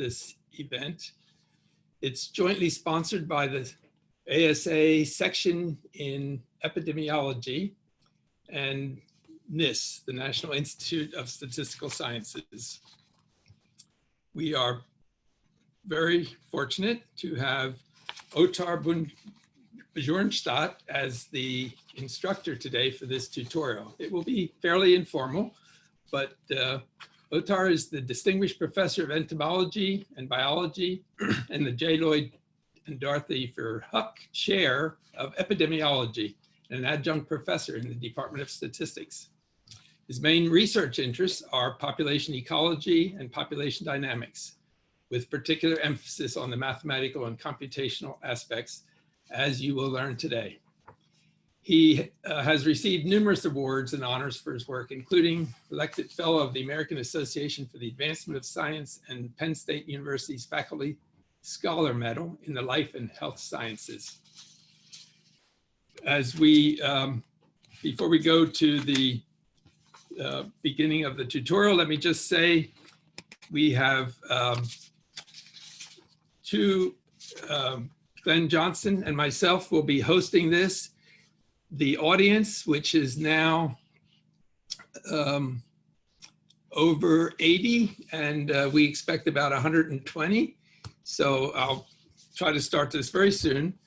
this event. It's jointly sponsored by the ASA section in epidemiology and NISS, the National Institute of Statistical Sciences. We are very fortunate to have Ottar Bjornstad as the instructor today for this tutorial. It will be fairly informal, but Ottar is the Distinguished Professor of Entomology and Biology and the J. Lloyd and Dorothy Verhoek Chair of Epidemiology and an adjunct professor in the Department of Statistics. His main research interests are population ecology and population dynamics, with particular emphasis on the mathematical and computational aspects, as you will learn today. He has received numerous awards and honors for his work, including elected fellow of the American Association for the Advancement of Science and Penn State University's Faculty Scholar Medal in the Life and Health Sciences. As we, before we go to the beginning of the tutorial, let me just say we have Glenn Johnson and myself will be hosting this. The audience, which is now over 80, and we expect about 120. So I'll try to start this very soon.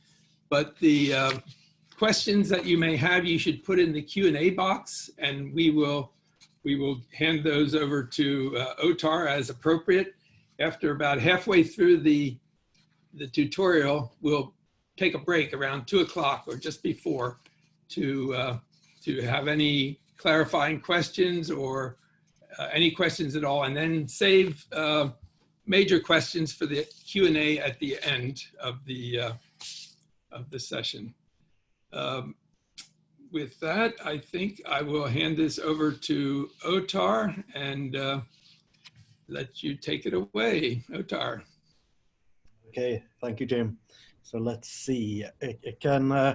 But the questions that you may have, you should put in the Q&A box, and we will hand those over to Ottar as appropriate. After about halfway through the tutorial, we'll take a break around 2 o'clock or just before to have any clarifying questions or any questions at all, and then save major questions for the Q&A at the end of the session. With that, I think I will hand this over to Ottar and let you take it away, Ottar. Okay, thank you, Jim. So let's see. Can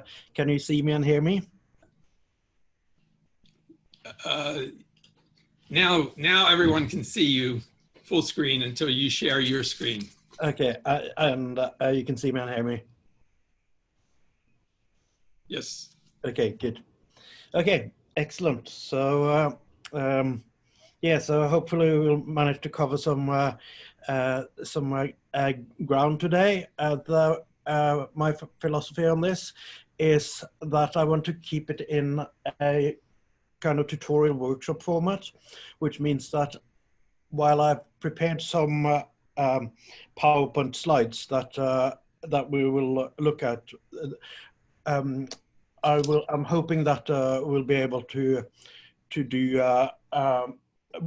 you see me and hear me? Now everyone can see you full screen until you share your screen. Okay, and you can see me and hear me? Yes. Okay, good. Okay, excellent. So yeah, so hopefully we'll manage to cover some ground today. My philosophy on this is that I want to keep it in a kind of tutorial workshop format, which means that while I've prepared some PowerPoint slides that we will look at, I'm hoping that we'll be able to do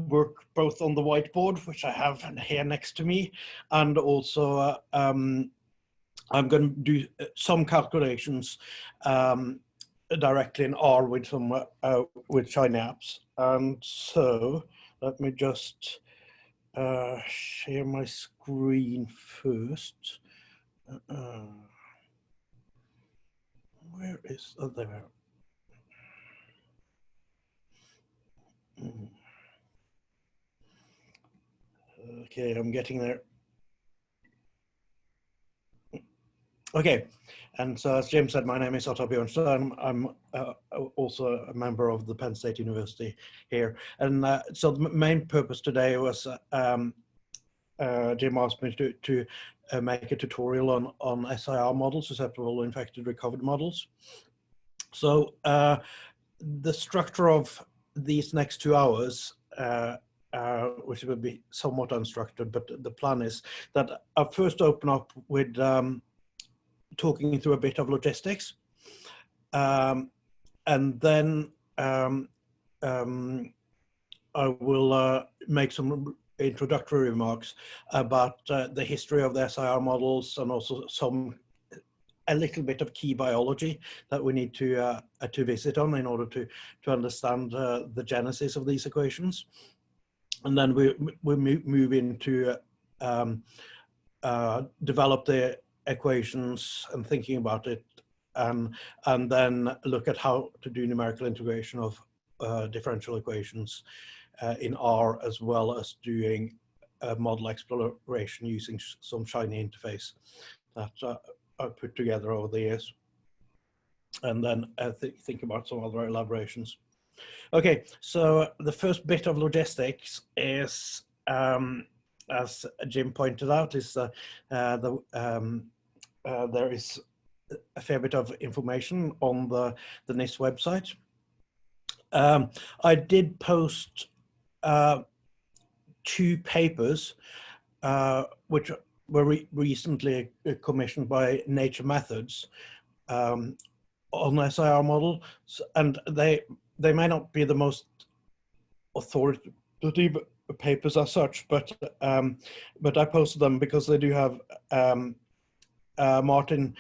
work both on the whiteboard, which I have here next to me, and also I'm going to do some calculations directly in R with some with Synapse. And so let me just share my screen first. Where is there? Okay, I'm getting there. Okay, and so as Jim said, my name is Ottar Bjornstad. I'm also a member of the Penn State University here. And so the main purpose today was Jim asked me to make a tutorial on SIR models, Susceptible-Infected-Recovered models. So the structure of these next 2 hours, which will be somewhat unstructured, but the plan is that I'll first open up with talking through a bit of logistics, and then I will make some introductory remarks about the history of the SIR models, and also a little bit of key biology that we need to visit on in order to understand the genesis of these equations. And then we move into develop the equations and thinking about it, and then look at how to do numerical integration of differential equations in R, as well as doing model exploration using some shiny interface that I put together over the years. And then think about some other elaborations. Okay, so the first bit of logistics is, as Jim pointed out, is there is a fair bit of information on the NISS website. I did post 2 papers which were recently commissioned by Nature Methods on SIR model, and they may not be the most authoritative papers as such, but I posted them because they do have Martin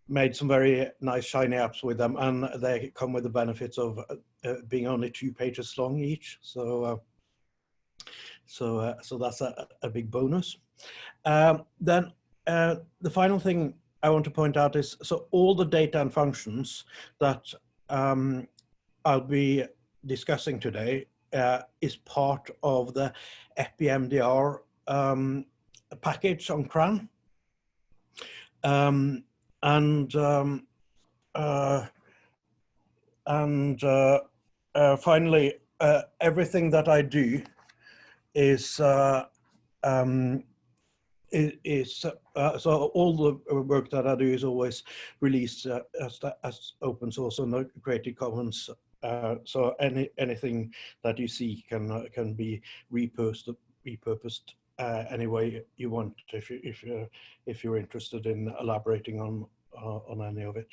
made some very nice shiny apps with them, and they come with the benefits of being only 2 pages long each. So that's a big bonus. Then the final thing I want to point out is, so all the data and functions that I'll be discussing today is part of the EpiMDR package on CRAN. Finally, everything that I do is so all the work that I do is always released as open source on the Creative Commons. So anything that you see can be repurposed any way you want if you're interested in elaborating on any of it.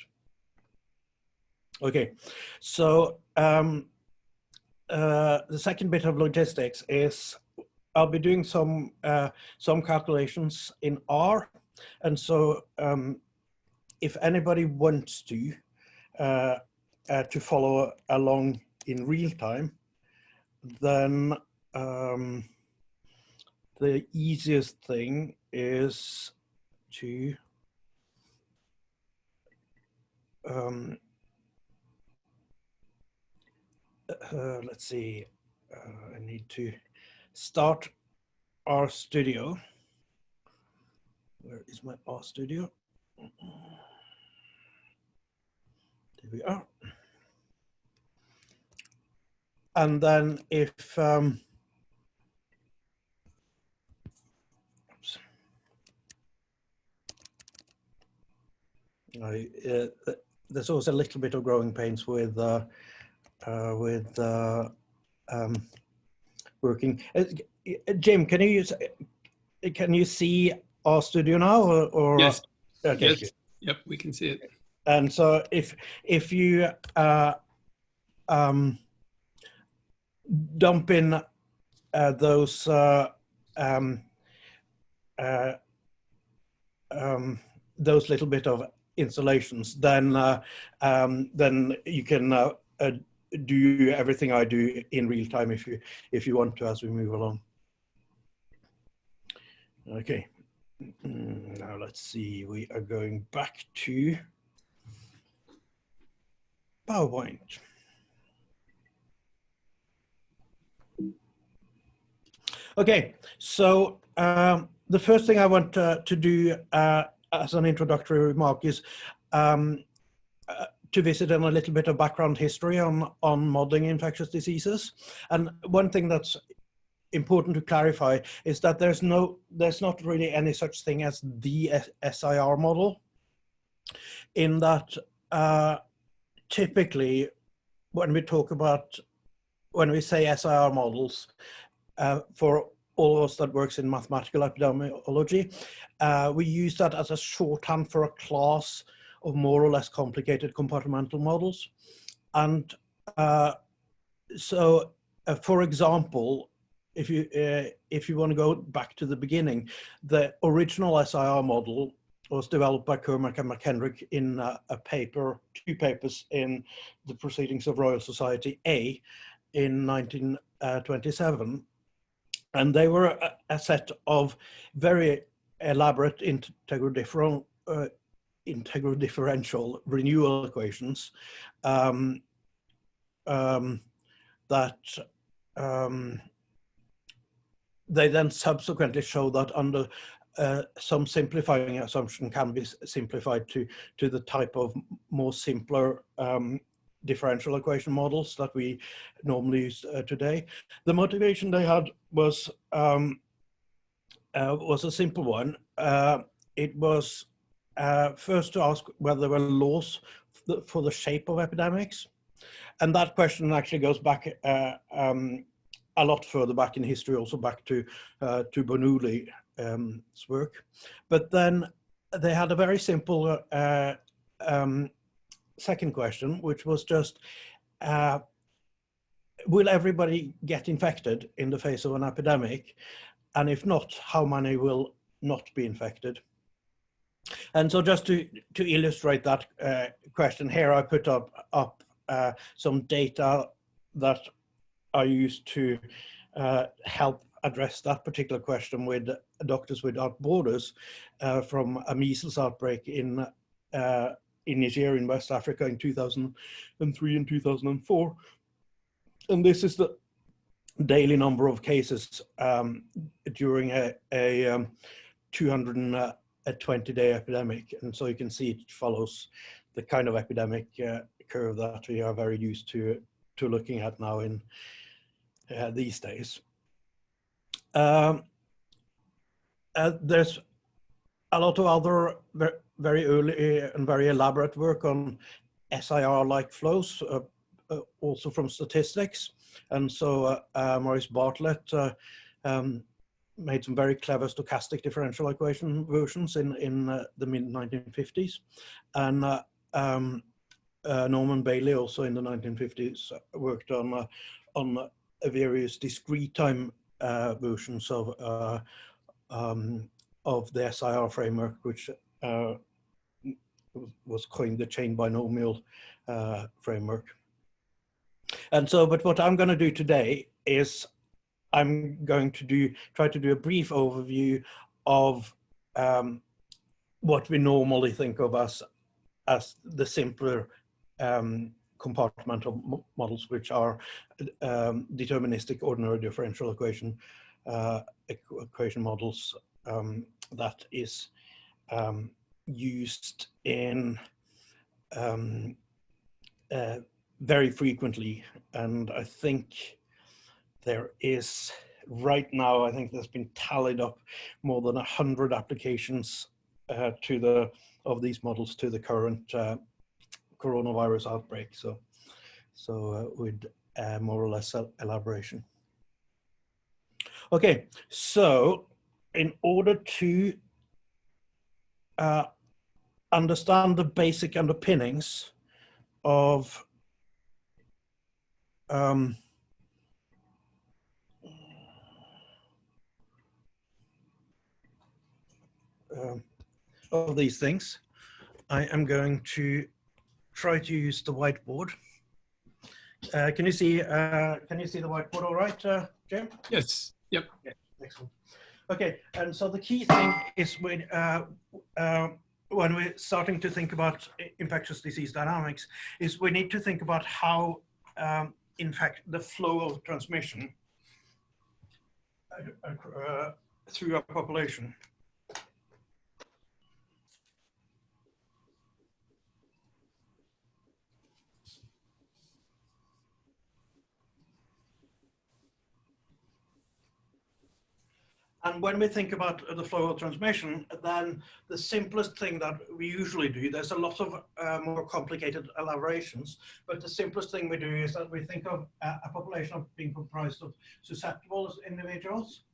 Okay, so the second bit of logistics is I'll be doing some calculations in R, and so if anybody wants to follow along in real time, then the easiest thing is to let's see, I need to start RStudio. Where is my RStudio? There we are. And then if there's also a little bit of growing pains with working. Jim, can you see RStudio now, or yes? Okay. Yes. Yep, we can see it. And so if you dump in those little bit of installations, then you can do everything I do in real time if you want to, as we move along. Okay, now let's see, we are going back to PowerPoint. Okay, so the first thing I want to do as an introductory remark is to visit on a little bit of background history on modeling infectious diseases. And one thing that's important to clarify is that there's not really any such thing as the SIR model, in that typically when we say SIR models, for all of us that works in mathematical epidemiology, we use that as a shorthand for a class of more or less complicated compartmental models. And so, for example, if you want to go back to the beginning, the original SIR model was developed by Kermack and McHenrick in two papers in the Proceedings of Royal Society A in 1927. And they were a set of very elaborate integral differential renewal equations that they then subsequently show that under some simplifying assumption can be simplified to the type of more simpler differential equation models that we normally use today. The motivation they had was a simple one. It was first to ask whether there were laws for the shape of epidemics. And that question actually goes back a lot further back in history, also back to Bernoulli's work. But then they had a very simple second question, which was just, will everybody get infected in the face of an epidemic? And if not, how many will not be infected? And so just to illustrate that question here, I put up some data that are used to help address that particular question with Doctors Without Borders from a measles outbreak in Nigeria in West Africa in 2003 and 2004. And this is the daily number of cases during a 220-day epidemic. And so you can see it follows the kind of epidemic curve that we are very used to looking at now in these days. There's a lot of other very early and very elaborate work on SIR-like flows, also from statistics. And so Maurice Bartlett made some very clever stochastic differential equation versions in the mid-1950s. And Norman Bailey also in the 1950s worked on various discrete time versions of the SIR framework, which was coined the chain binomial framework. And so, but what I'm going to do today is I'm going to try to do a brief overview of what we normally think of as the simpler compartmental models, which are deterministic ordinary differential equation models that is used in very frequently. And I think there is right now, I think there's been tallied up more than 100 applications of these models to the current coronavirus outbreak. So with more or less elaboration. Okay, so in order to understand the basic underpinnings of these things, I am going to try to use the whiteboard. Can you see the whiteboard all right, Jim? Yes. Yep. Yeah, excellent. Okay, and so the key thing is when we're starting to think about infectious disease dynamics, is we need to think about how, in fact, the flow of transmission through a population. And when we think about the flow of transmission, then the simplest thing that we usually do, there's a lot of more complicated elaborations, but the simplest thing we do is that we think of a population of being comprised of susceptible individuals,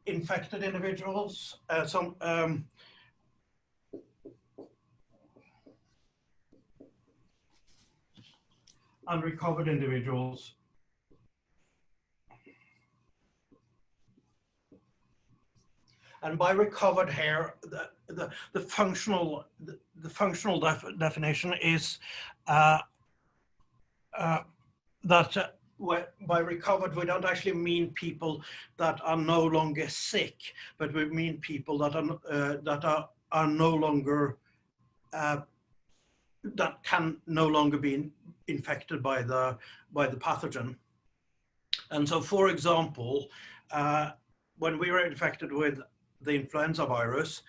infected individuals, and recovered individuals. And by recovered here, the functional definition is that by recovered we don't actually mean people that are no longer sick, but we mean people that are no longer that can no longer be infected by the pathogen. And so, for example, when we were infected with the influenza virus,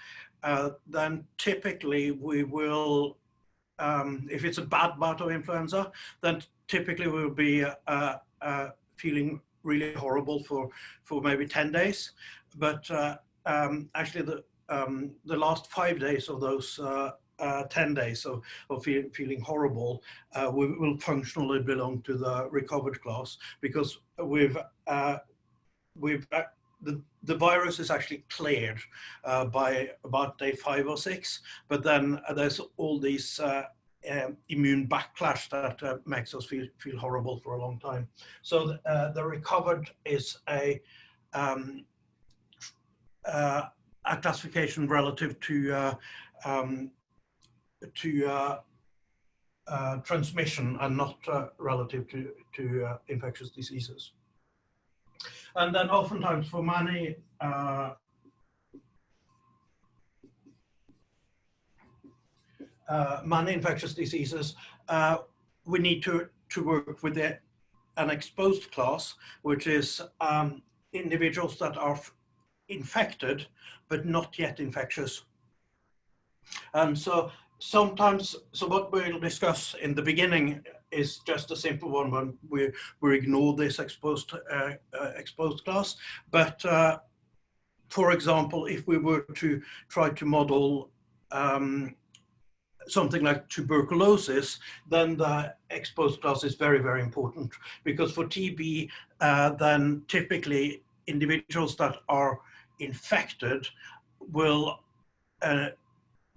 then typically we will, if it's a bad bout of influenza, then typically we'll be feeling really horrible for maybe 10 days. But actually the last 5 days of those 10 days of feeling horrible will functionally belong to the recovered class, because the virus is actually cleared by about day 5 or 6, but then there's all these immune backlash that makes us feel horrible for a long time. So the recovered is a classification relative to transmission and not relative to infectious diseases. And then oftentimes for many infectious diseases, we need to work with an exposed class, which is individuals that are infected but not yet infectious. And so sometimes, what we'll discuss in the beginning is just a simple one when we ignore this exposed class. But for example, if we were to try to model something like tuberculosis, then the exposed class is very, very important, because for TB, then typically individuals that are infected will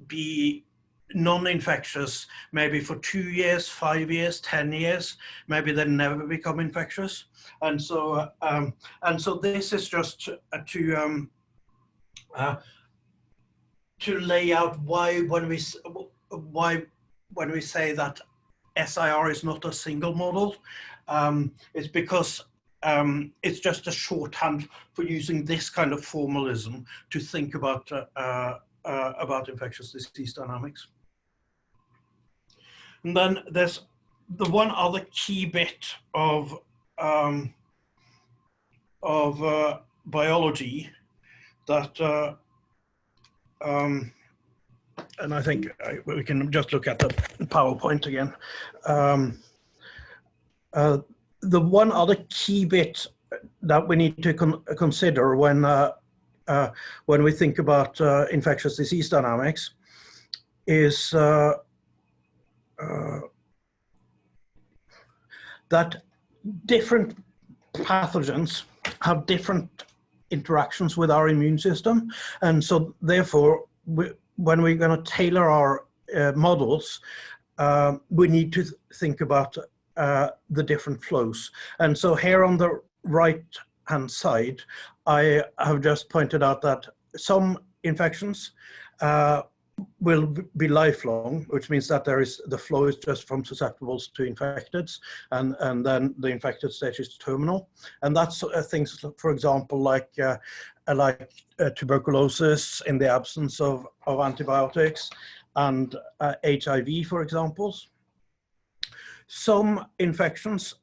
be non-infectious maybe for 2 years, 5 years, 10 years, maybe they never become infectious. And so this is just to lay out why when we say that SIR is not a single model, it's because it's just a shorthand for using this kind of formalism to think about infectious disease dynamics. And then there's the one other key bit of biology that, and I think we can just look at the PowerPoint again. The one other key bit that we need to consider when we think about infectious disease dynamics is that different pathogens have different interactions with our immune system. And so therefore, when we're going to tailor our models, we need to think about the different flows. And so here on the right-hand side, I have just pointed out that some infections will be lifelong, which means that the flow is just from susceptibles to infecteds, and then the infected stage is terminal. And that's things, for example, like tuberculosis in the absence of antibiotics, and HIV, for example. Some infections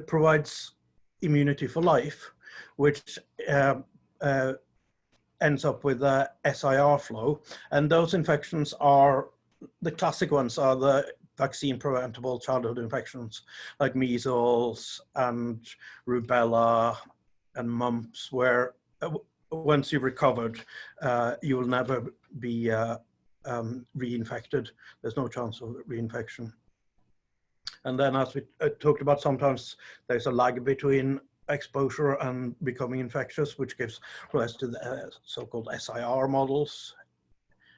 provides immunity for life, which ends up with a SIR flow. And those infections are, the classic ones are the vaccine preventable childhood infections like measles and rubella and mumps, where once you've recovered, you will never be reinfected. There's no chance of reinfection. And then, as we talked about, sometimes there's a lag between exposure and becoming infectious, which gives rise to the so-called SIR models,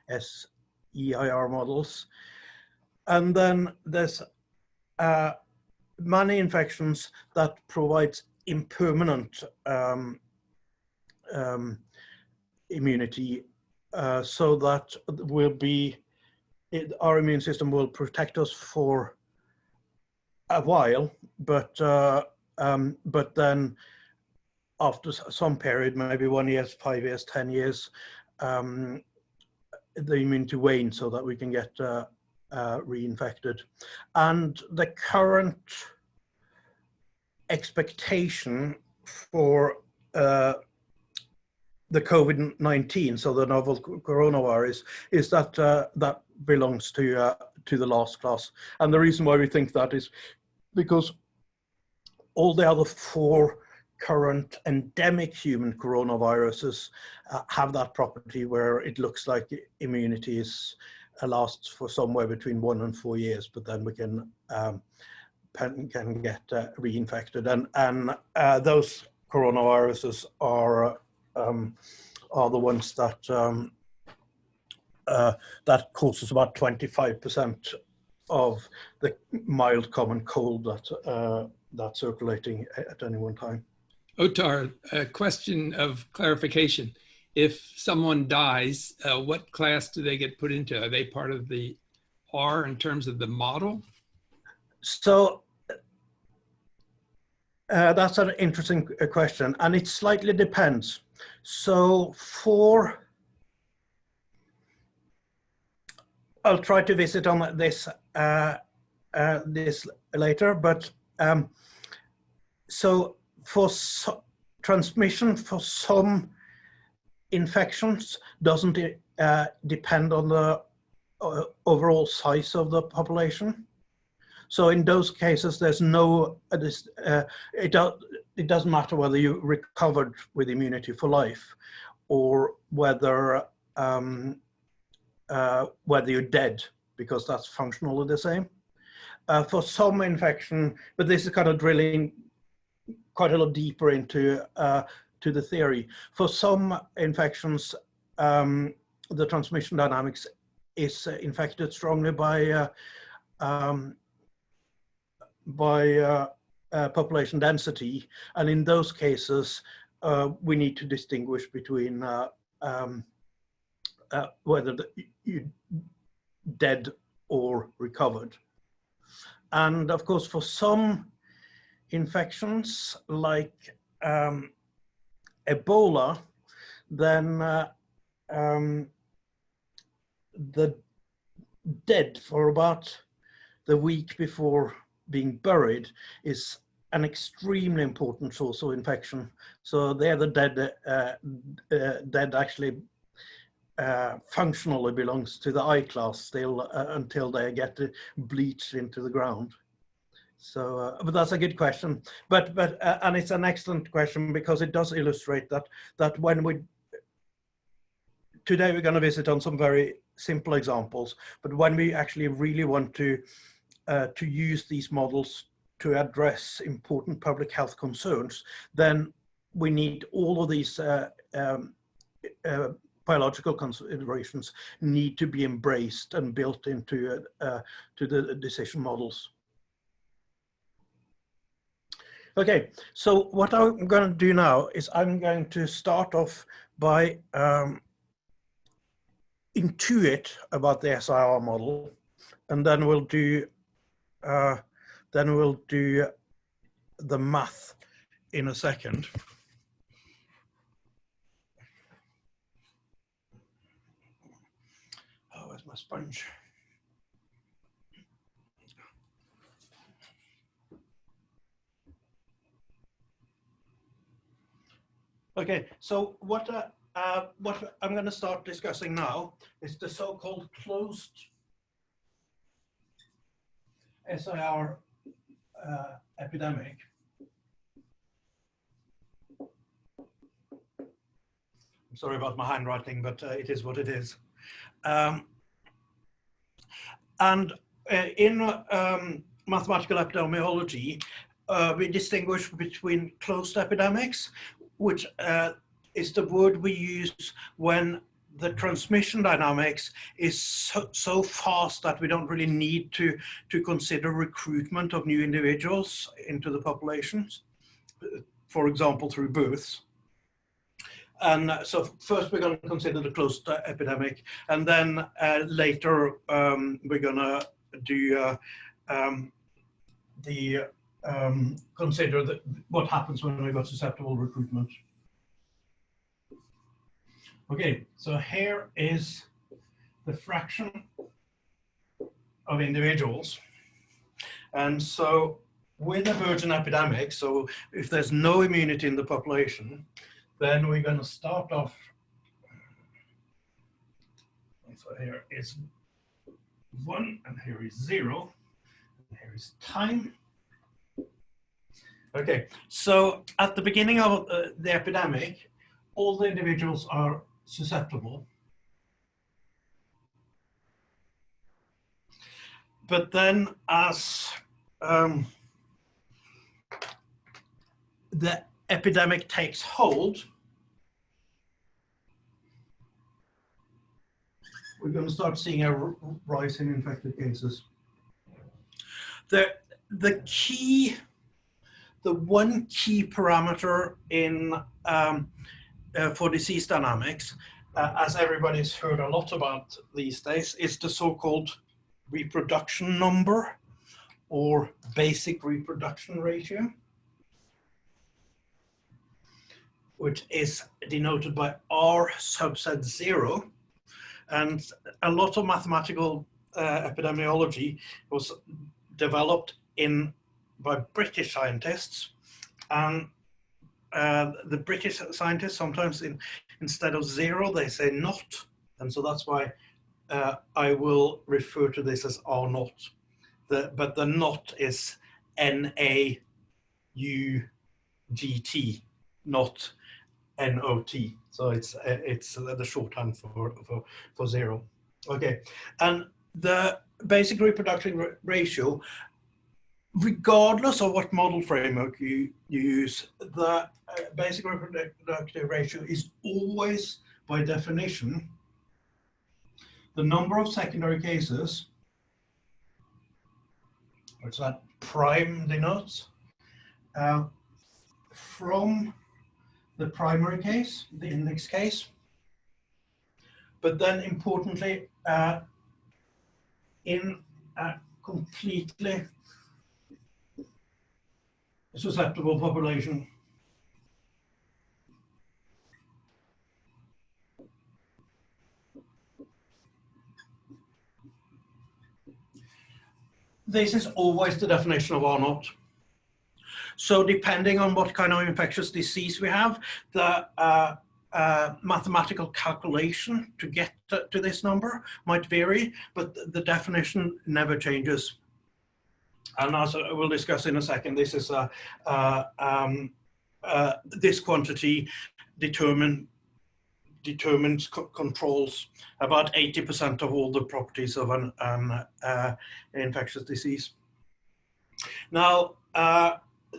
SEIR models. And then there's many infections that provides impermanent immunity, so that our immune system will protect us for a while, but then after some period, maybe 1 year, 5 years, 10 years, the immunity wanes, so that we can get reinfected. And the current expectation for the COVID-19, so the novel coronavirus, is that that belongs to the last class. And the reason why we think that is because all the other 4 current endemic human coronaviruses have that property where it looks like immunity lasts for somewhere between 1 and 4 years, but then we can get reinfected. And those coronaviruses are the ones that that causes about 25% of the mild common cold that's circulating at any one time. Otar, a question of clarification. If someone dies, what class do they get put into? Are they part of the R in terms of the model? So that's an interesting question, and it slightly depends. So I'll try to visit on this this later, but so for transmission for some infections doesn't depend on the overall size of the population. So in those cases, there's no, it doesn't matter whether you recovered with immunity for life or whether you're dead, because that's functionally the same. For some infection, but this is kind of drilling quite a lot deeper into to the theory. For some infections, the transmission dynamics is infected strongly by population density, and in those cases, we need to distinguish between whether you're dead or recovered. And of course, for some infections like Ebola, then the dead for about the week before being buried is an extremely important source of infection. So there the dead actually functionally belongs to the I class still until they get bleached into the ground. So, but that's a good question. But and it's an excellent question because it does illustrate that when today we're going to visit on some very simple examples, but when we actually really want to use these models to address important public health concerns, then we need all of these biological considerations need to be embraced and built into to the decision models. Okay, so what I'm going to do now is I'm going to start off by intuit about the SIR model, and then we'll do the math in a second. Oh, where's my sponge? Okay, so what I'm going to start discussing now is the so-called closed SIR epidemic. I'm sorry about my handwriting, but it is what it is. And in mathematical epidemiology, we distinguish between closed epidemics, which is the word we use when the transmission dynamics is so fast that we don't really need to consider recruitment of new individuals into the populations, for example, through births. And so first we're going to consider the closed epidemic, and then later we're going to do consider what happens when we got susceptible recruitment. Okay, so here is the fraction of individuals. And so with a virgin epidemic, so if there's no immunity in the population, then we're going to start off. So here is 1, and here is 0, and here is time. Okay, so at the beginning of the epidemic, all the individuals are susceptible. But then as the epidemic takes hold, we're going to start seeing a rise in infected cases. The one key parameter in for disease dynamics, as everybody's heard a lot about these days, is the so-called reproduction number, or basic reproduction ratio, which is denoted by R subset 0. And a lot of mathematical epidemiology was developed by British scientists. And the British scientists sometimes, instead of 0, they say not. And so that's why I will refer to this as R naught. But the not is NAUGT, not NOT. So it's the shorthand for 0. Okay, and the basic reproduction ratio, regardless of what model framework you use, the basic reproductive ratio is always, by definition, the number of secondary cases, which that prime denotes, from the primary case, the index case, but then importantly, in a completely susceptible population. This is always the definition of R naught. So depending on what kind of infectious disease we have, the mathematical calculation to get to this number might vary, but the definition never changes. And as we'll discuss in a second, this is this quantity controls about 80% of all the properties of an infectious disease. Now,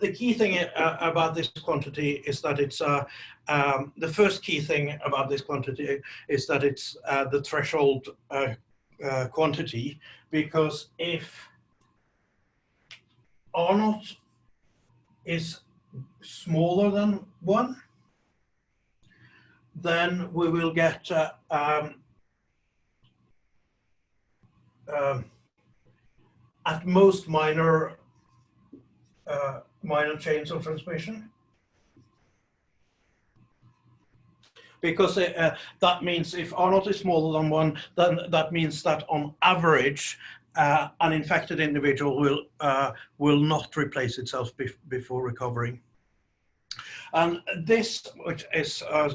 the key thing about this quantity is that it's the first key thing about this quantity is that it's the threshold quantity, because if R naught is smaller than 1, then we will get at most minor chains of transmission, because that means if R naught is smaller than 1, then that means that on average an infected individual will not replace itself before recovering. And this, which is R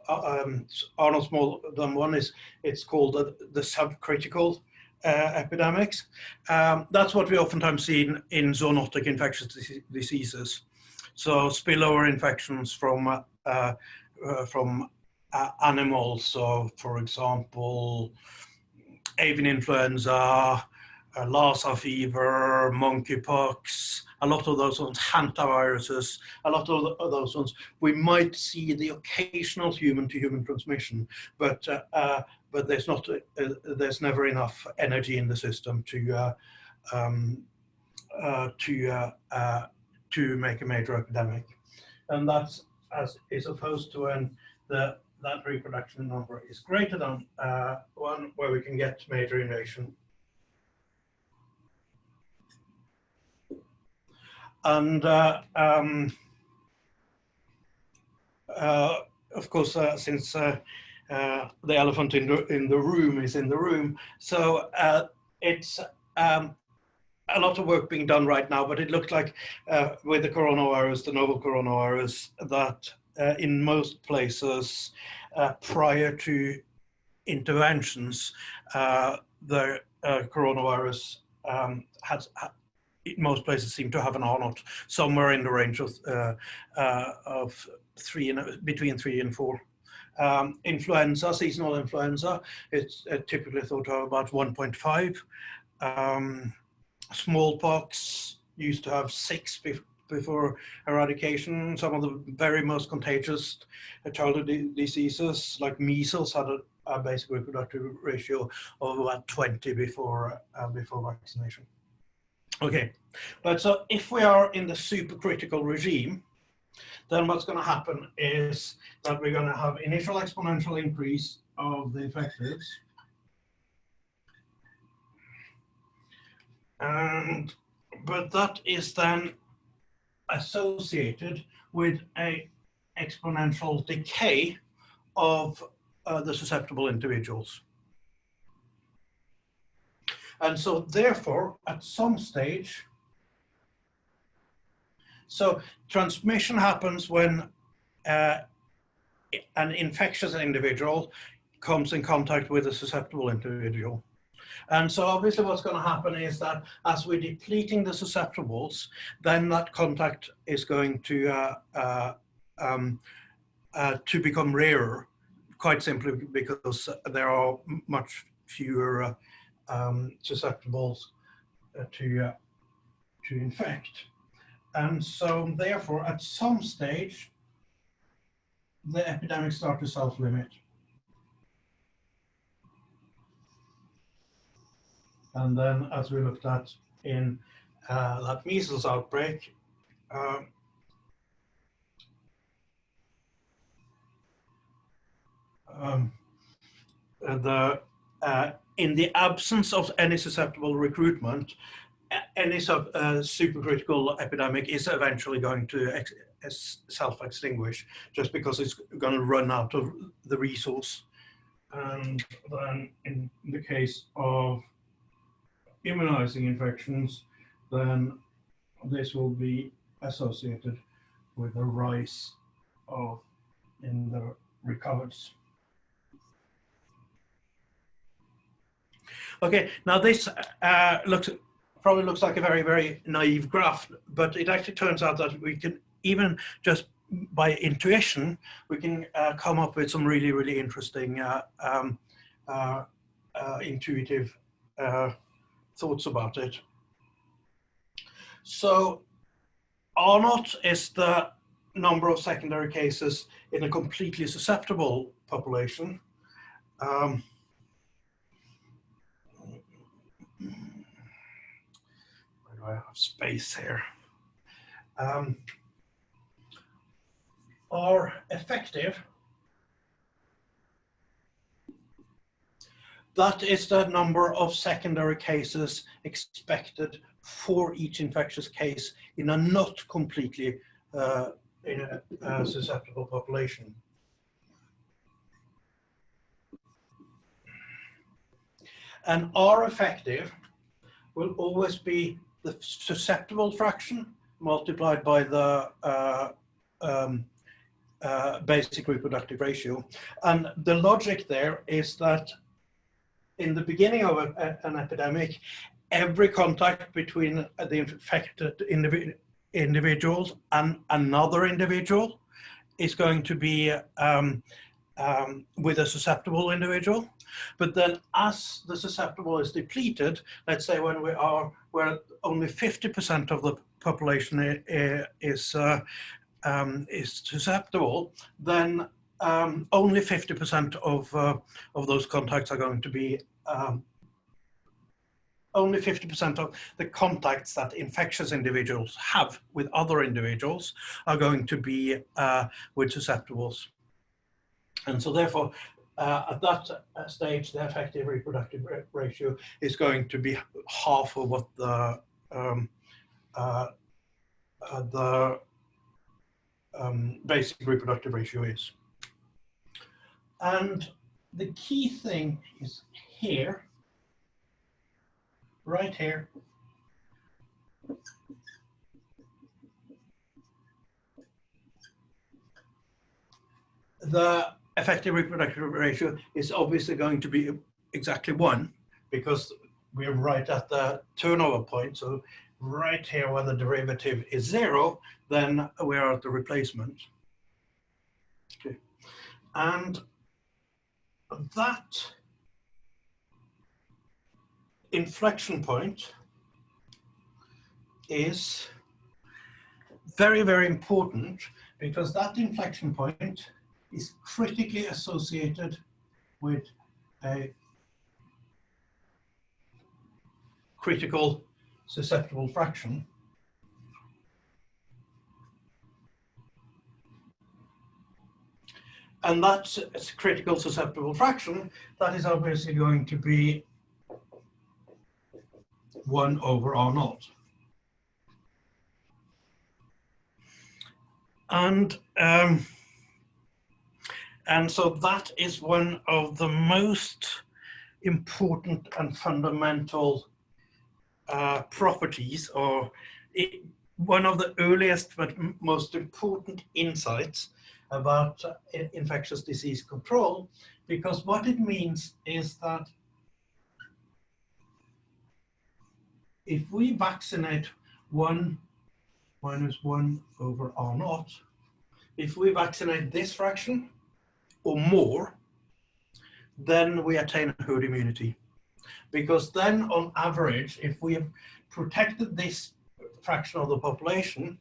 naught smaller than 1, it's called the subcritical epidemics. That's what we oftentimes see in zoonotic infectious diseases. So spillover infections from animals. So, for example, avian influenza, Lassa fever, monkeypox, a lot of those ones, hantaviruses, a lot of those ones. We might see the occasional human-to-human transmission, but there's not there's never enough energy in the system to make a major epidemic, and that's as opposed to when that reproduction number is greater than 1, where we can get major invasion. And of course, since the elephant in the room is in the room, so it's a lot of work being done right now, but it looked like with the coronavirus, the novel coronavirus, that in most places prior to interventions, the coronavirus most places seem to have an R0 somewhere in the range of between 3 and 4. Influenza, seasonal influenza, it's typically thought of about 1.5. Smallpox used to have 6 before eradication. Some of the very most contagious childhood diseases, like measles, had a basic reproductive ratio of about 20 before vaccination. Okay, but so if we are in the supercritical regime, then what's going to happen is that we're going to have initial exponential increase of the infected, but that is then associated with an exponential decay of the susceptible individuals. And so therefore, at some stage, so transmission happens when an infectious individual comes in contact with a susceptible individual. And so obviously what's going to happen is that as we're depleting the susceptibles, then that contact is going to become rarer, quite simply because there are much fewer susceptibles to infect. And so therefore, at some stage, the epidemics start to self-limit. And then, as we looked at in that measles outbreak, in the absence of any susceptible recruitment, any supercritical epidemic is eventually going to self-extinguish, just because it's going to run out of the resource. And then in the case of immunizing infections, then this will be associated with a rise in the recovers. Okay, now this probably looks like a very, very naive graph, but it actually turns out that we can, even just by intuition, we can come up with some really, really interesting intuitive thoughts about it. So R0 is the number of secondary cases in a completely susceptible population. Where do I have space here? Are effective. That is the number of secondary cases expected for each infectious case in a not completely susceptible population. And R effective will always be the susceptible fraction multiplied by the basic reproductive ratio. And the logic there is that in the beginning of an epidemic, every contact between the infected individuals and another individual is going to be with a susceptible individual. But then as the susceptible is depleted, let's say when where only 50% of the population is susceptible, then only 50% of those contacts are going to be only 50% of the contacts that infectious individuals have with other individuals are going to be with susceptibles. And so therefore, at that stage, the effective reproductive ratio is going to be half of what the basic reproductive ratio is. And the key thing is here, right here, the effective reproductive ratio is obviously going to be exactly 1 because we're right at the turnover point. So right here where the derivative is 0, then we're at the replacement. Okay. And that inflection point is very, very important because that inflection point is critically associated with a critical susceptible fraction. And that critical susceptible fraction, that is obviously going to be 1 over R0. And so that is one of the most important and fundamental properties, or one of the earliest but most important insights about infectious disease control, because what it means is that if we vaccinate 1 minus 1 over R0, if we vaccinate this fraction or more, then we attain herd immunity. Because then on average, if we have protected this fraction of the population,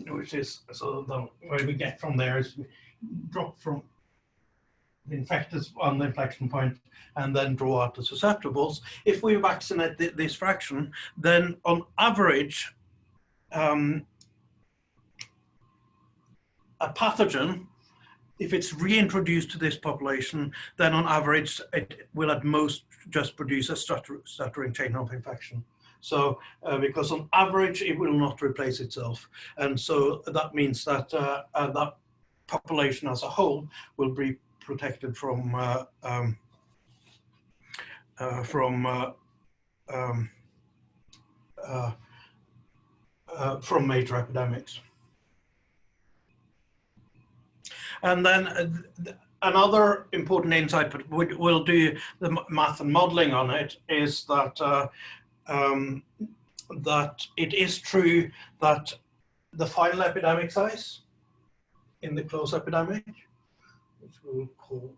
which is, so the way we get from there is we drop from the infected on the inflection point and then draw out the susceptibles. If we vaccinate this fraction, then on average, a pathogen, if it's reintroduced to this population, then on average, it will at most just produce a stuttering chain of infection. So, because on average, it will not replace itself. And so that means that that population as a whole will be protected from major epidemics. And then another important insight, but we'll do the math and modeling on it, is that that it is true that the final epidemic size in the close epidemic, which we'll call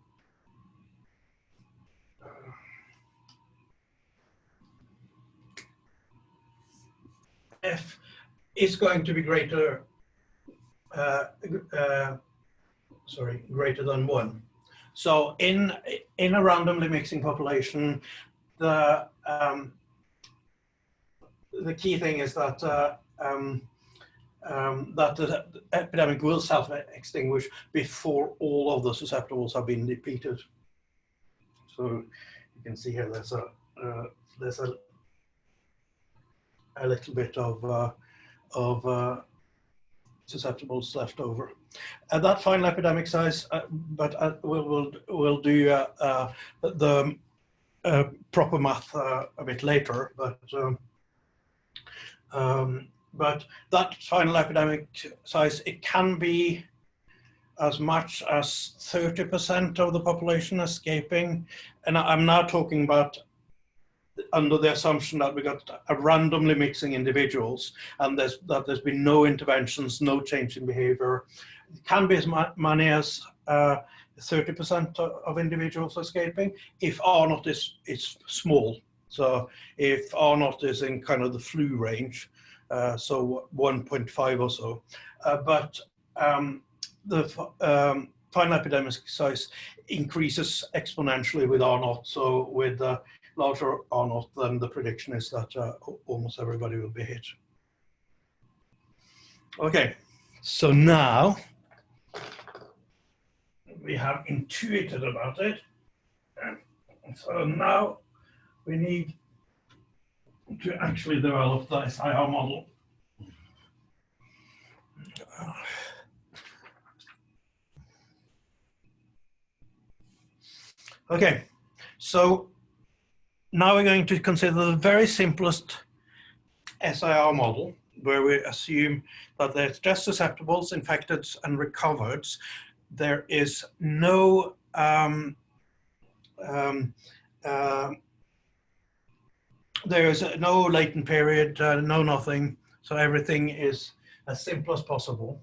F, is going to be greater greater than 1. So in a randomly mixing population, the key thing is that that the epidemic will self-extinguish before all of the susceptibles have been depleted. So you can see here there's a little bit of susceptibles left over. That final epidemic size, but we'll do the proper math a bit later. But that final epidemic size, it can be as much as 30% of the population escaping. And I'm now talking about under the assumption that we got a randomly mixing individuals and there's been no interventions, no change in behavior. It can be as many as 30% of individuals escaping if R naught is small. So if R naught is in kind of the flu range, so 1.5 or so. But the final epidemic size increases exponentially with R naught. So with larger R naught, then the prediction is that almost everybody will be hit. Okay, so now we have intuited about it. So now we need to actually develop the SIR model. Okay, so now we're going to consider the very simplest SIR model, where we assume that there's just susceptibles, infecteds, and recovereds. There is no there is no latent period, no nothing. So everything is as simple as possible.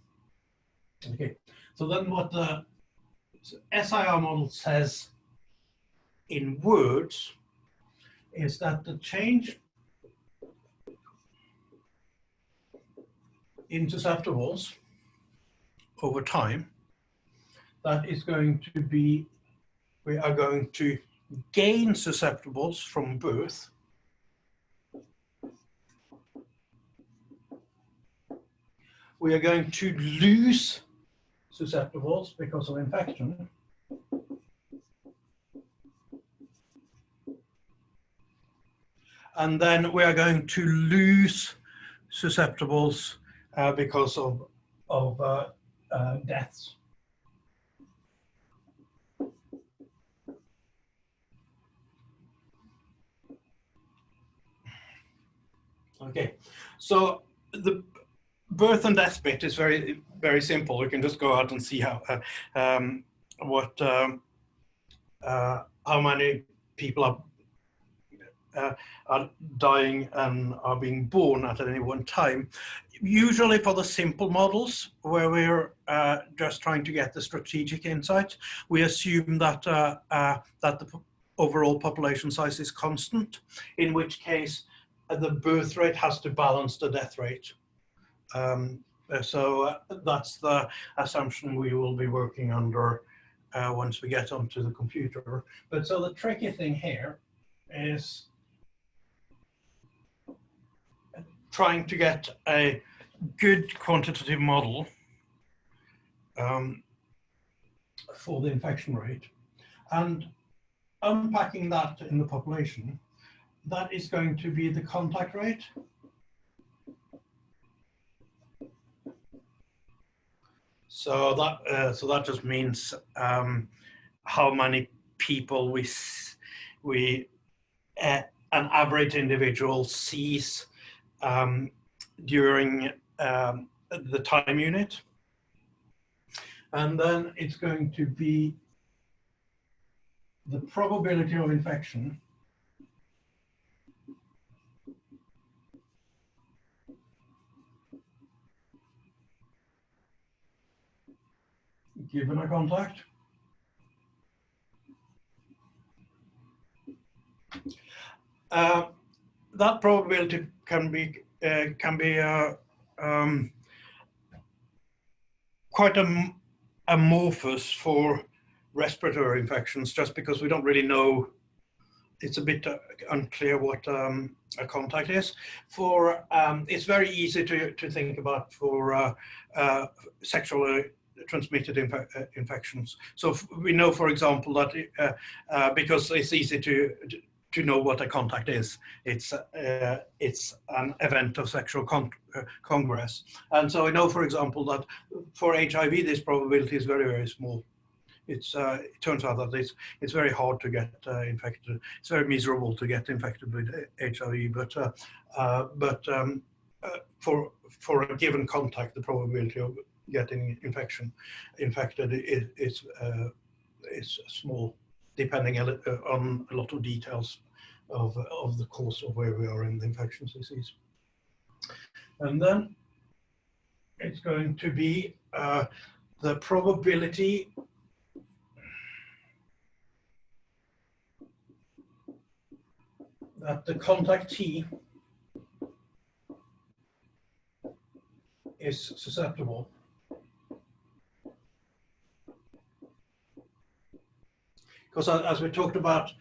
Okay. So then what the SIR model says in words is that the change in susceptibles over time, that is going to be, we are going to gain susceptibles from birth. We are going to lose susceptibles because of infection. And then we are going to lose susceptibles because of deaths. Okay, so the birth and death bit is very, very simple. We can just go out and see how many people are dying and are being born at any one time. Usually for the simple models, where we're just trying to get the strategic insight, we assume that that the overall population size is constant, in which case the birth rate has to balance the death rate. So that's the assumption we will be working under once we get onto the computer. But so the tricky thing here is trying to get a good quantitative model for the infection rate, and unpacking that in the population. That is going to be the contact rate. So that just means how many people an average individual sees during the time unit. And then it's going to be the probability of infection given a contact. That probability can be quite amorphous for respiratory infections, just because we don't really know. It's a bit unclear what a contact is. For it's very easy to think about for sexually transmitted infections. So we know, for example, that because it's easy to know what a contact is, it's an event of sexual congress. And so we know, for example, that for HIV, this probability is very, very small. It turns out that it's very hard to get infected. It's very miserable to get infected with HIV, but for a given contact, the probability of getting infected is small, depending on a lot of details of the course of where we are in the infectious disease. And then it's going to be the probability that the contactee is susceptible. Because as we talked about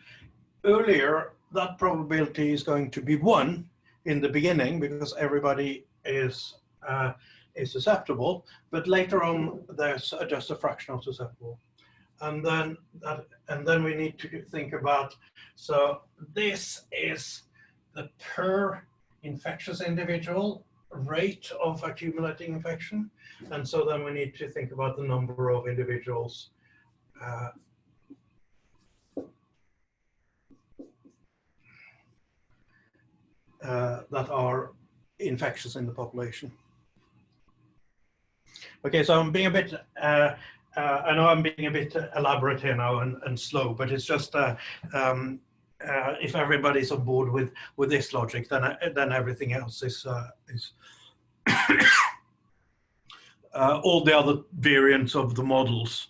earlier, that probability is going to be 1 in the beginning, because everybody is susceptible, but later on there's just a fraction of susceptible. And then we need to think about, so this is the per infectious individual rate of accumulating infection. And so then we need to think about the number of individuals that are infectious in the population. Okay, so I'm being a bit, I know I'm being a bit elaborate here now and slow, but it's just if everybody's on board with this logic, then everything else is all the other variants of the models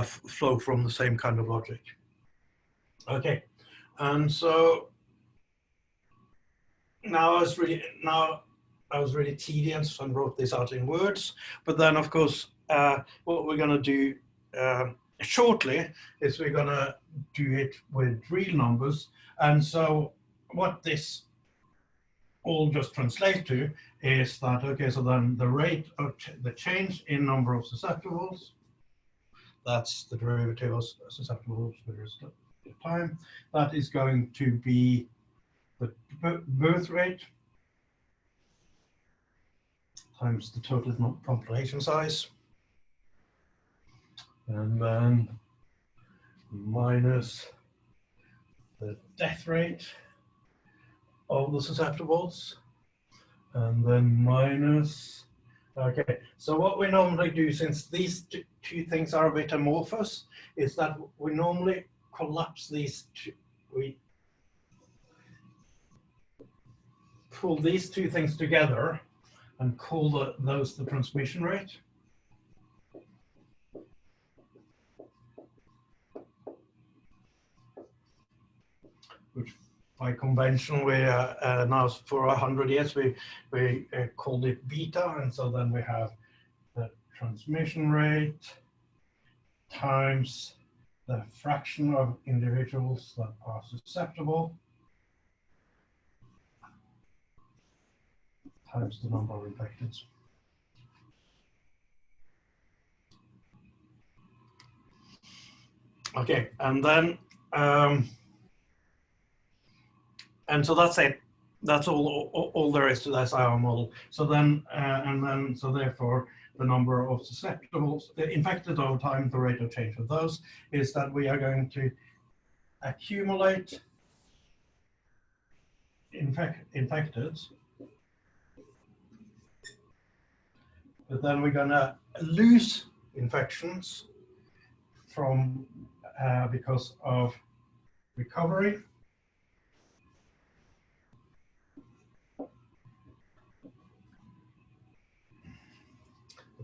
flow from the same kind of logic. Okay, and so now I was really tedious and wrote this out in words, but then of course what we're going to do shortly is we're going to do it with real numbers. And so what this all just translates to is that, okay, so then the rate of the change in number of susceptibles, that's the derivative of susceptibles with time, that is going to be the birth rate times the total population size, and then minus the death rate of the susceptibles, and then minus, okay, so what we normally do, since these two things are a bit amorphous, is that we normally collapse these two, we pull these two things together and call those the transmission rate. Which by convention, we now for 100 years, we called it beta. And so then we have the transmission rate times the fraction of individuals that are susceptible times the number of infected. Okay, and then and so that's it. That's all there is to this our model. So then so therefore the number of susceptibles infected over time, the rate of change of those is that we are going to accumulate infected, but then we're going to lose infections from because of recovery.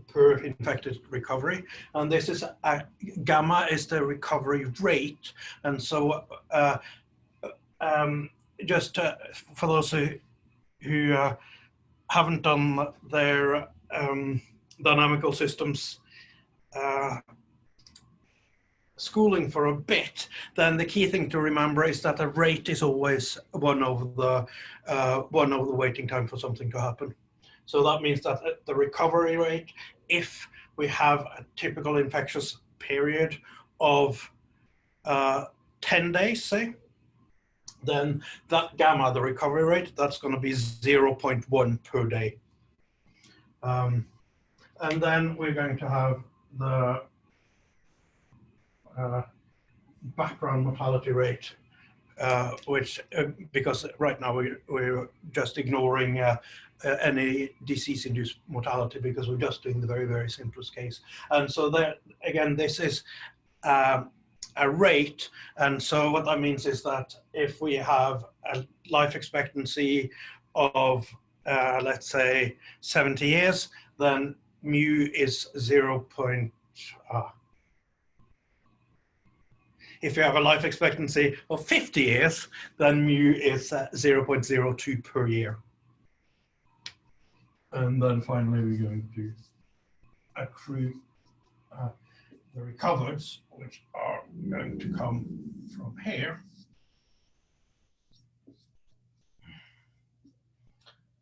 Per infected recovery, and this is gamma is the recovery rate. And so just for those who haven't done their dynamical systems schooling for a bit, then the key thing to remember is that the rate is always 1 over the waiting time for something to happen. So that means that the recovery rate, if we have a typical infectious period of 10 days, say, then that gamma, the recovery rate, that's going to be 0.1 per day. And then we're going to have the background mortality rate, which, because right now we're just ignoring any disease-induced mortality because we're just doing the very, very simplest case. And so there, again, this is a rate. And so what that means is that if we have a life expectancy of, let's say, 70 years, then mu is 0. If you have a life expectancy of 50 years, then mu is 0.02 per year. And then finally, we're going to accrue the recovereds, which are going to come from here.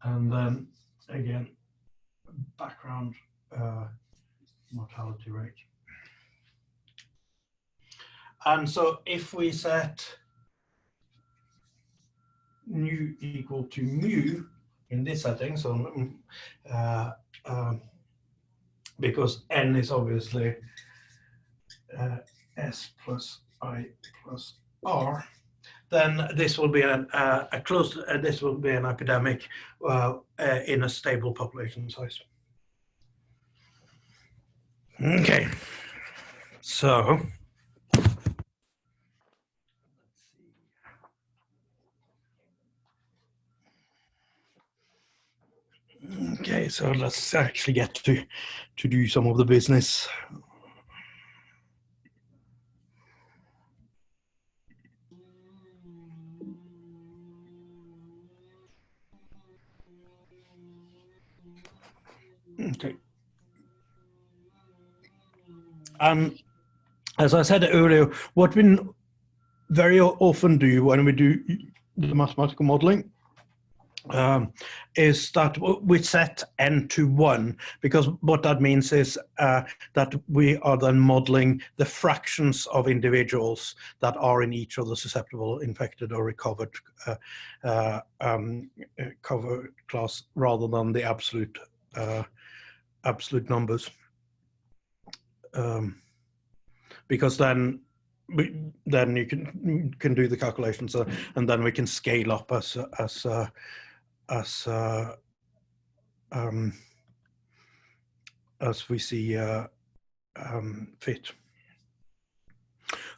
And then again, background mortality rate. And so if we set nu equal to mu in this setting, so because n is obviously s plus I plus r, then this will be an this will be an epidemic in a stable population size. Okay, so let's actually get to do some of the business. Okay. As I said earlier, what we very often do when we do the mathematical modeling is that we set n to 1, because what that means is that we are then modeling the fractions of individuals that are in each of the susceptible, infected, or recovered cover class, rather than the absolute numbers. Because then you can do the calculations, and then we can scale up as we see fit.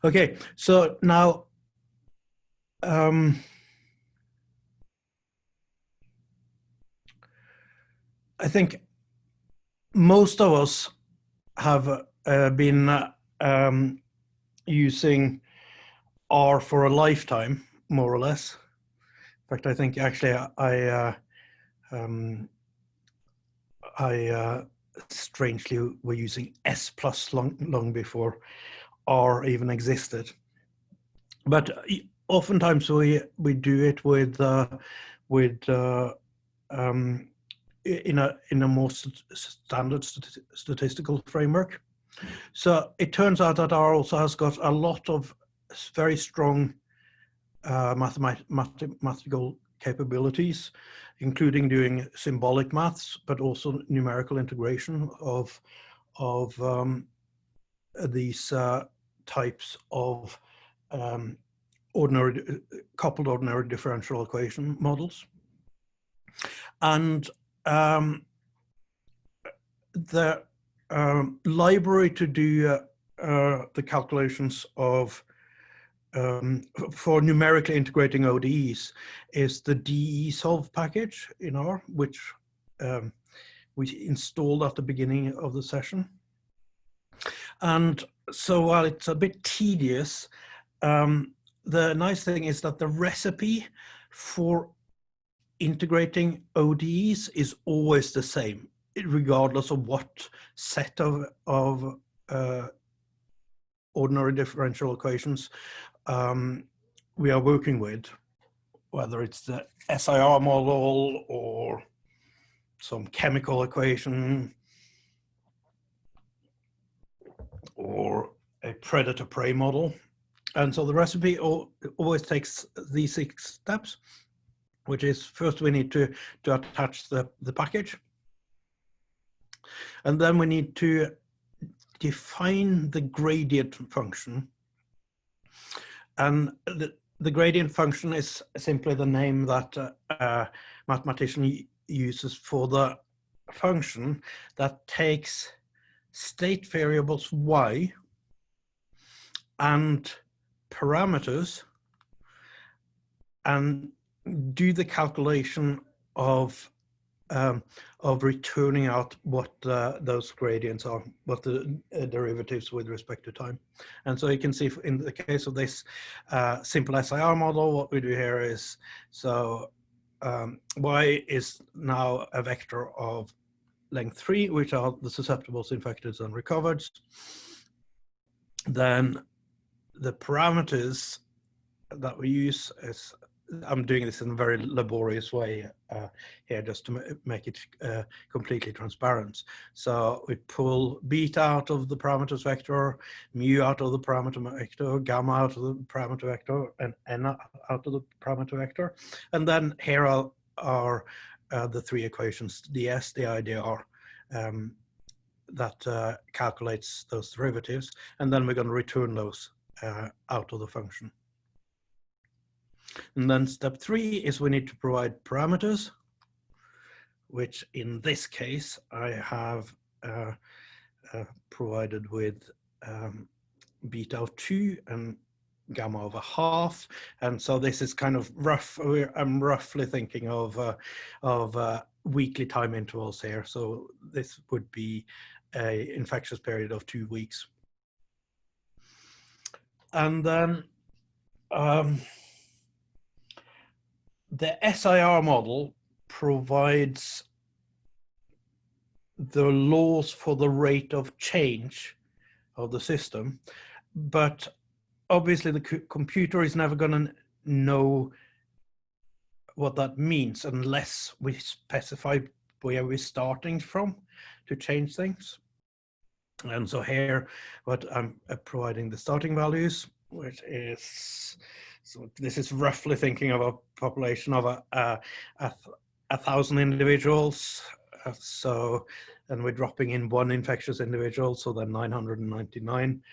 Okay, so now I think most of us have been using R for a lifetime, more or less. In fact, I think actually I strangely were using S+ long before R even existed. But oftentimes we do it in a more standard statistical framework. So it turns out that R also has got a lot of very strong mathematical capabilities, including doing symbolic maths, but also numerical integration of these types of coupled ordinary differential equation models. And the library to do the calculations of for numerically integrating ODEs is the DE-solve package in R, which we installed at the beginning of the session. And so while it's a bit tedious, the nice thing is that the recipe for integrating ODEs is always the same, regardless of what set of ordinary differential equations we are working with, whether it's the SIR model or some chemical equation or a predator-prey model. And so the recipe always takes these 6 steps, which is first we need to attach the package. And then we need to define the gradient function. And the gradient function is simply the name that a mathematician uses for the function that takes state variables y and parameters and do the calculation of returning out what those gradients are, what the derivatives with respect to time. And so you can see in the case of this simple SIR model, what we do here is, so y is now a vector of length 3, which are the susceptibles, infected, and recovered. Then the parameters that we use is, I'm doing this in a very laborious way here just to make it completely transparent. So we pull beta out of the parameters vector, mu out of the parameter vector, gamma out of the parameter vector, and n out of the parameter vector. And then here are the 3 equations, ds, di, dr, that calculates those derivatives. And then we're going to return those out of the function. And then step 3 is we need to provide parameters, which in this case I have provided with beta of 2 and gamma of 1/2, and so this is kind of rough. I'm roughly thinking of weekly time intervals here. So this would be a infectious period of 2 weeks, and then the SIR model provides the laws for the rate of change of the system, but obviously the computer is never going to know what that means unless we specify where we're starting from to change things. And so here, what I'm providing the starting values, which is, so this is roughly thinking of a population of 1,000 individuals. So, and we're dropping in 1 infectious individual, so then 999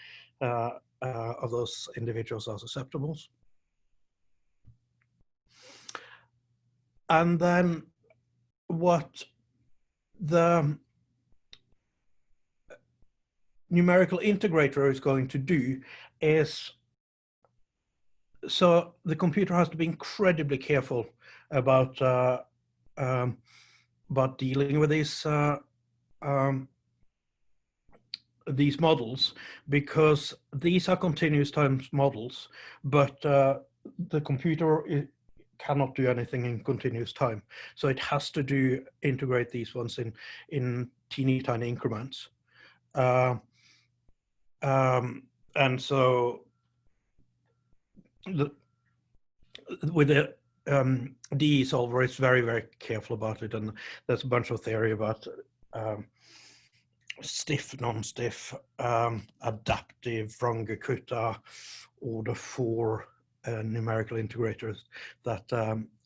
of those individuals are susceptibles. And then what the numerical integrator is going to do is, so the computer has to be incredibly careful about dealing with these models, because these are continuous time models, but the computer cannot do anything in continuous time. So it has to integrate these ones in teeny tiny increments. And so with the DE solver, it's very, very careful about it. And there's a bunch of theory about stiff, non-stiff, adaptive, Runge-Kutta, order 4 numerical integrators that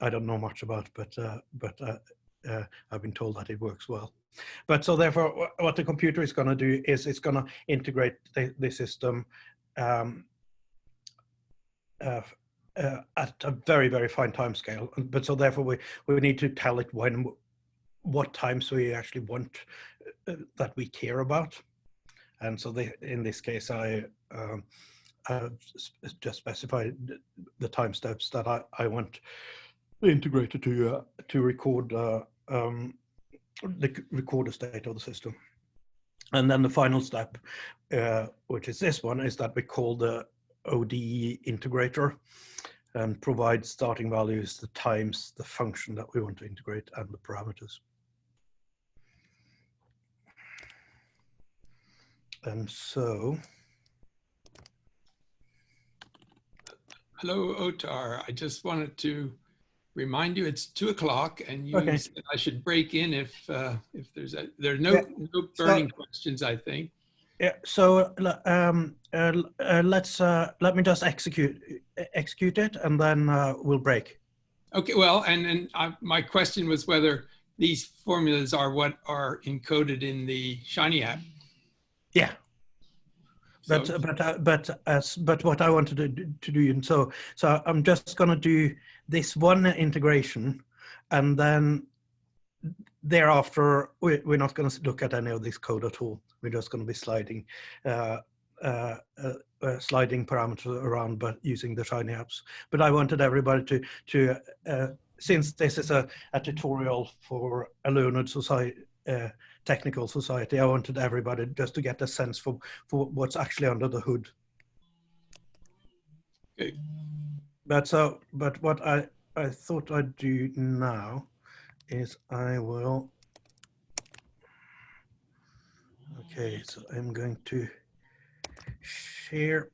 I don't know much about, but I've been told that it works well. But so therefore, what the computer is going to do is it's going to integrate the system at a very, very fine time scale. But so therefore, we need to tell it what times we actually want that we care about. And so in this case, I just specified the time steps that I want the integrator to record the recorder state of the system. And then the final step, which is this one, is that we call the ODE integrator and provide starting values, the times, the function that we want to integrate, and the parameters. And so, hello, Otar. I just wanted to remind you it's 2 o'clock, and you said I should break in if there's no burning questions, I think. Yeah. So let me just execute it, and then we'll break. Okay. Well, and my question was whether these formulas are what are encoded in the Shiny app. Yeah. But what I wanted to do, and so I'm just going to do this one integration, and then thereafter we're not going to look at any of this code at all. We're just going to be sliding parameters around, but using the Shiny apps. But I wanted everybody to since this is a tutorial for a learned society. Technical society, I wanted everybody just to get a sense for what's actually under the hood. Okay. But what I thought I'd do now is I will. Okay, so I'm going to share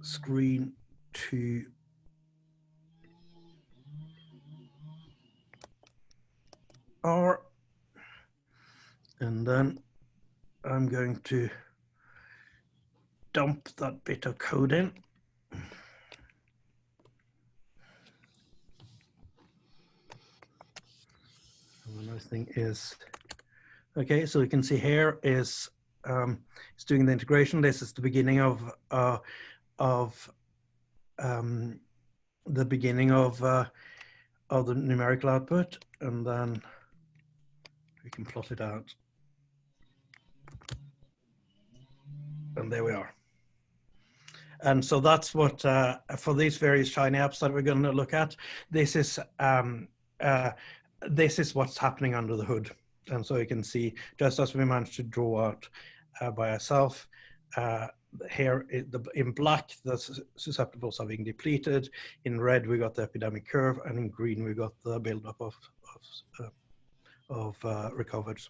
screen to R. And then I'm going to dump that bit of code in. And the nice thing is, okay, so you can see here is it's doing the integration. This is the beginning of the beginning of the numerical output, and then we can plot it out. And there we are. And so that's what, for these various Shiny apps that we're going to look at, this is what's happening under the hood. And so you can see, just as we managed to draw out by ourselves, here in black, the susceptibles are being depleted. In red, we got the epidemic curve, and in green, we got the buildup of recovers.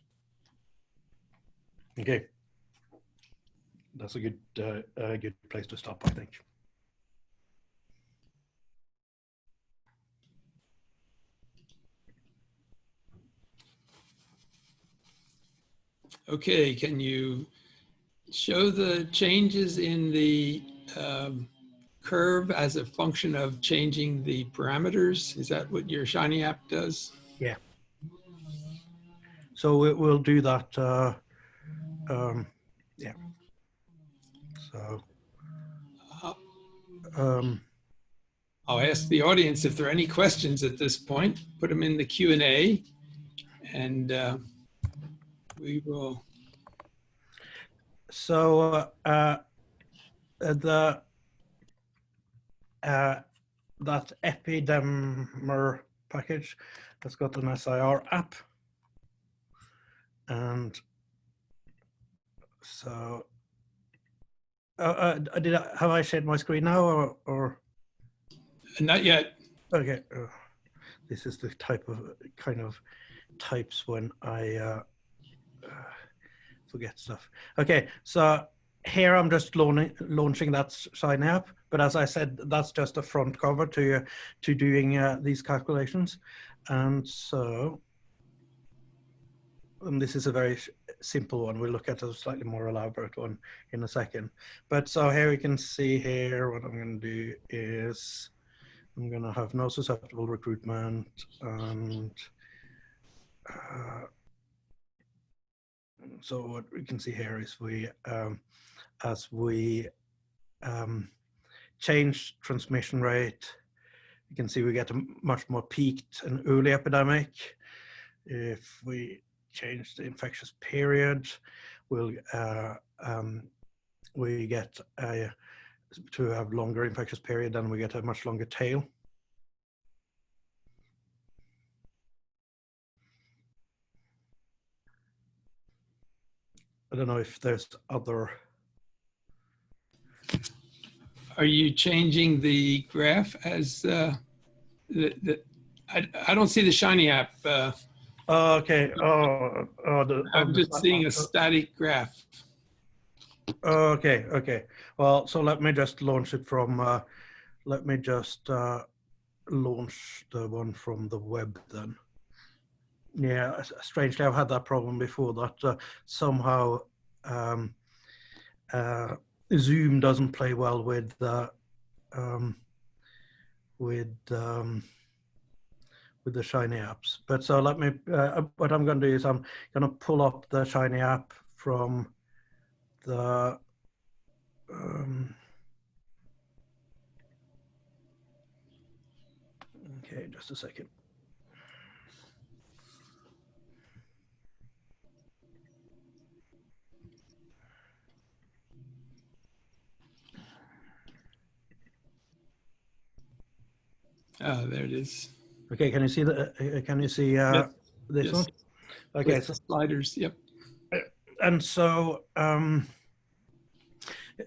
Okay. That's a good place to stop, I think. Okay, can you show the changes in the curve as a function of changing the parameters? Is that what your Shiny app does? Yeah. So we'll do that. Yeah. So. I'll ask the audience if there are any questions at this point. Put them in the Q&A, and we will. So that Epidemic package has got an SIR app, and so have I shared my screen now, or? Not yet. Okay. This is the kind of types when I forget stuff. Okay, so here I'm just launching that Shiny app, but as I said, that's just a front cover to doing these calculations. And so, this is a very simple one. We'll look at a slightly more elaborate one in a second. But so here we can see here, what I'm going to do is I'm going to have no susceptible recruitment, and so what we can see here is as we change transmission rate, you can see we get a much more peaked and early epidemic. If we change the infectious period, we get to have longer infectious period, then we get a much longer tail. I don't know if there's other. Are you changing the graph as I don't see the Shiny app. Okay. I'm just seeing a static graph. Okay. Okay. Well, so let me just launch it from. Let me just launch the one from the web then. Yeah, strangely, I've had that problem before, that somehow Zoom doesn't play well with the Shiny apps. But so let me. What I'm going to do is I'm going to pull up the Shiny app from the. Okay, just a second. Oh, there it is. Okay, can you see the? Can you see Yep. this Yes. one? Okay, with so sliders. Yep. And so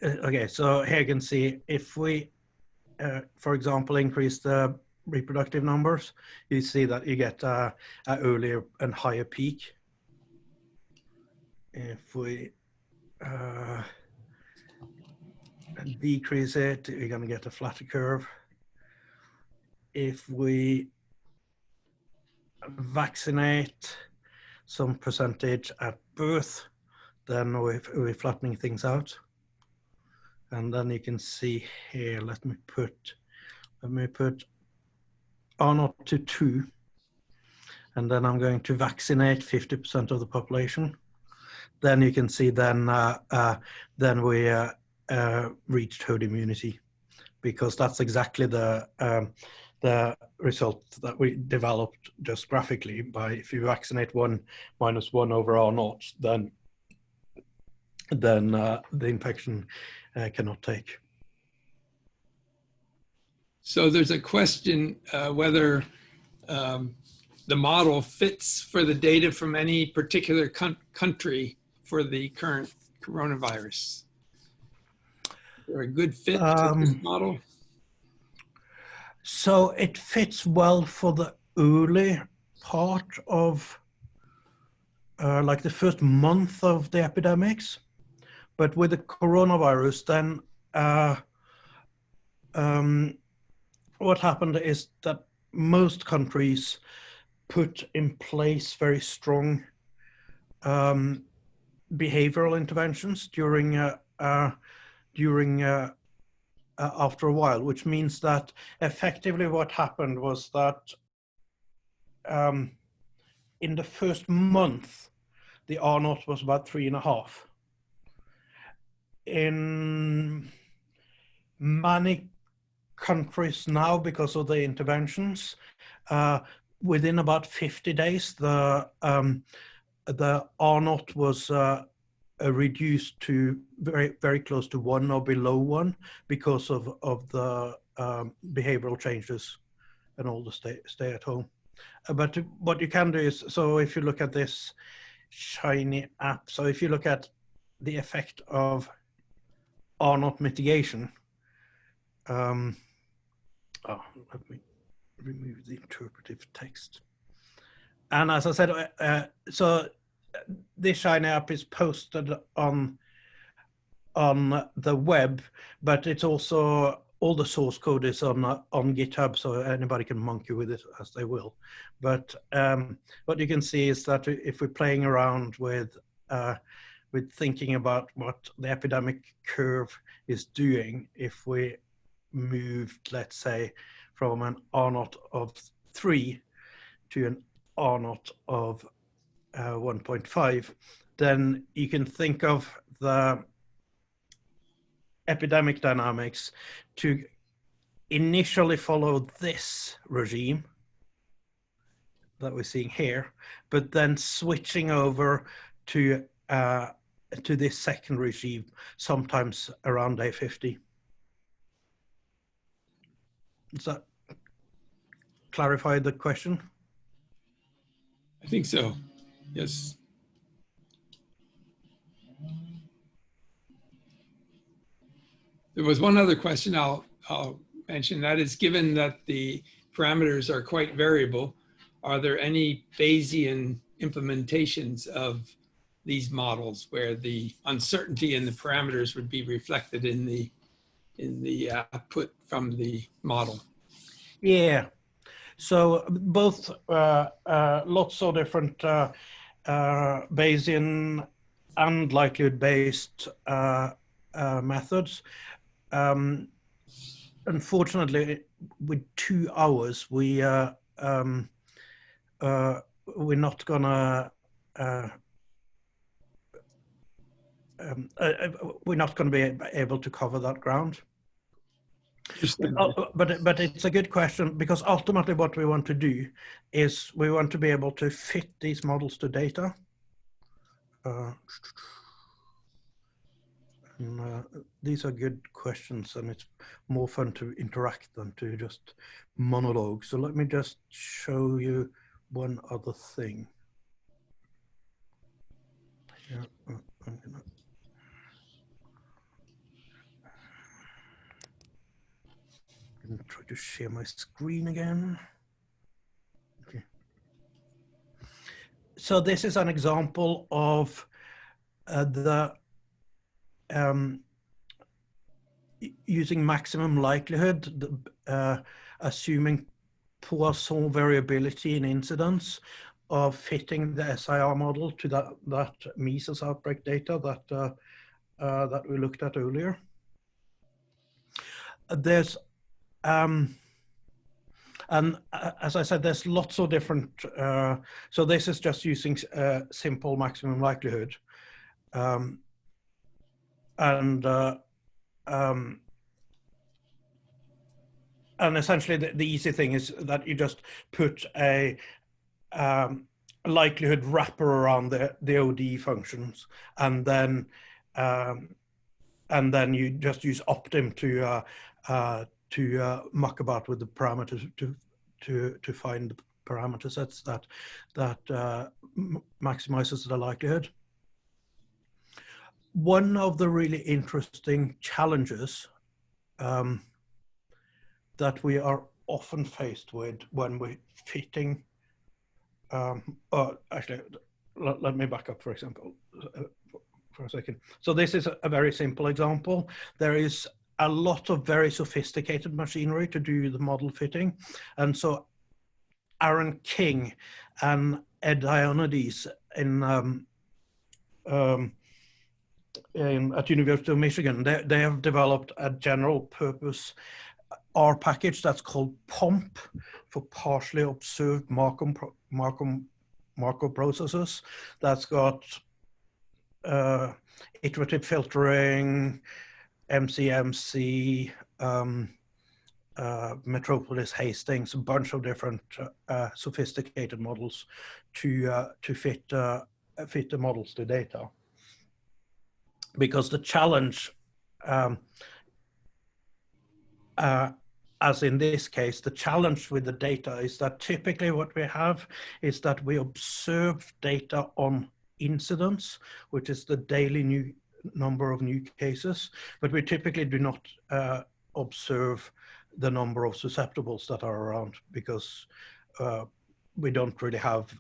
okay, so here you can see if we, for example, increase the reproductive numbers, you see that you get an earlier and higher peak. If we decrease it, you're going to get a flatter curve. If we vaccinate some percentage at birth, then we're flattening things out. And then you can see here, let me put R0 to 2, and then I'm going to vaccinate 50% of the population. Then you can see then we reached herd immunity. because that's exactly the result that we developed just graphically. By if you vaccinate 1 minus 1 over R naught, then the infection cannot take. So there's a question whether the model fits for the data from any particular country for the current coronavirus. Is there a good fit to this model? So it fits well for the early part of like the first month of the epidemics, but with the coronavirus, then what happened is that most countries put in place very strong behavioral interventions during after a while, which means that effectively what happened was that in the first month, the R naught was about 3.5. In many countries now, because of the interventions, within about 50 days, the R naught was reduced to very close to 1 or below 1 because of the behavioral changes and all the stay at home. But what you can do is, so if you look at this shiny app, so if you look at the effect of R naught mitigation, let me remove the interpretive text. And as I said, so this shiny app is posted on the web, but it's also, all the source code is on GitHub, so anybody can monkey with it as they will. But what you can see is that if we're playing around with thinking about what the epidemic curve is doing, if we moved, let's say, from an R naught of 3 to an R naught of 1.5, then you can think of the epidemic dynamics to initially follow this regime that we're seeing here, but then switching over to this second regime, sometimes around day 50. Does that clarify the question? I think so, yes. There was one other question I'll mention, that is, given that the parameters are quite variable, are there any Bayesian implementations of these models where the uncertainty in the parameters would be reflected in the output from the model? Yeah, so both lots of different Bayesian and likelihood-based methods. Unfortunately, with 2 hours, we're not gonna be able to cover that ground. But it's a good question, because ultimately what we want to do is we want to be able to fit these models to data. These are good questions, and it's more fun to interact than to just monologue. So let me just show you one other thing. Here, I'm gonna try to share my screen again. Okay. So this is an example of using maximum likelihood, assuming Poisson variability in incidence of fitting the SIR model to that measles outbreak data that we looked at earlier. There's and as I said, there's lots of different. So this is just using simple maximum likelihood, and essentially the easy thing is that you just put a likelihood wrapper around the OD functions, and then you just use optim to muck about with the parameters to find the parameter sets that maximizes the likelihood. One of the really interesting challenges that we are often faced with when we're fitting, actually, let me back up for example, for a second. So this is a very simple example. There is a lot of very sophisticated machinery to do the model fitting. And so Aaron King and Heterogeneities at University of Michigan, they have developed a general purpose R package that's called POMP, for partially observed Markov processes. That's got iterative filtering, MCMC, Metropolis Hastings, a bunch of different sophisticated models to fit the models to data. Because the challenge, as in this case, the challenge with the data is that typically what we have is that we observe data on incidence, which is the daily new number of new cases, but we typically do not observe the number of susceptibles that are around, because we don't really have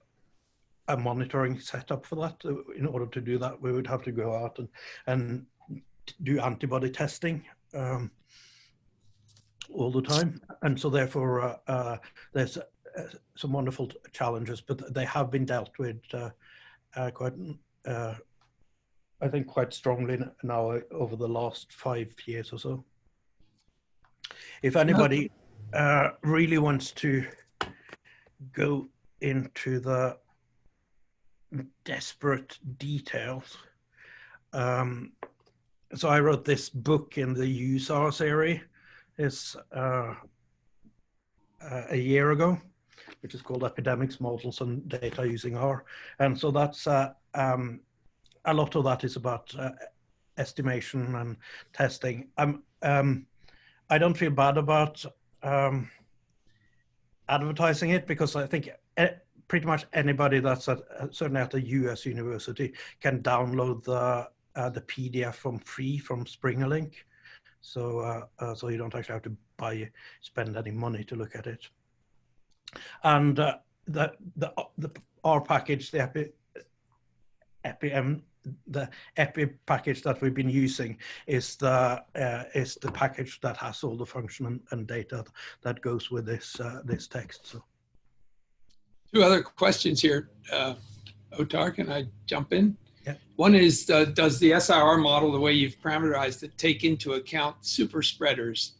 a monitoring setup for that. In order to do that, we would have to go out and do antibody testing all the time. And so therefore there's some wonderful challenges, but they have been dealt with quite, I think, quite strongly now over the last 5 years or so. If anybody really wants to go into the desperate details, so I wrote this book in the USAR series a year ago, which is called Epidemics, Models and Data Using R. And so that's a lot of that is about estimation and testing. I don't feel bad about advertising it, because I think pretty much anybody that's certainly at a US university can download the PDF from Springerlink. So so you don't actually have to spend any money to look at it. And the R package, the Epi package that we've been using is the package that has all the function and data that goes with this text. So. 2 other questions here. Otar, can I jump in? Yeah. One is, does the SIR model, the way you've parameterized it, take into account super spreaders?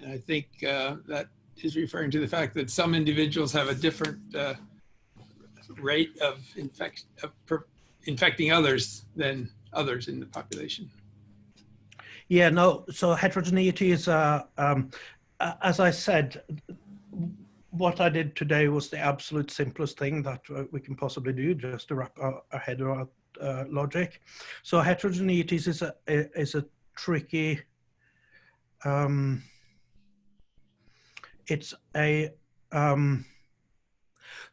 And I think that is referring to the fact that some individuals have a different rate of infecting others than others in the population. Yeah, no, so heterogeneity is, as I said, what I did today was the absolute simplest thing that we can possibly do, just to wrap our head around logic. So heterogeneities is a tricky, it's a,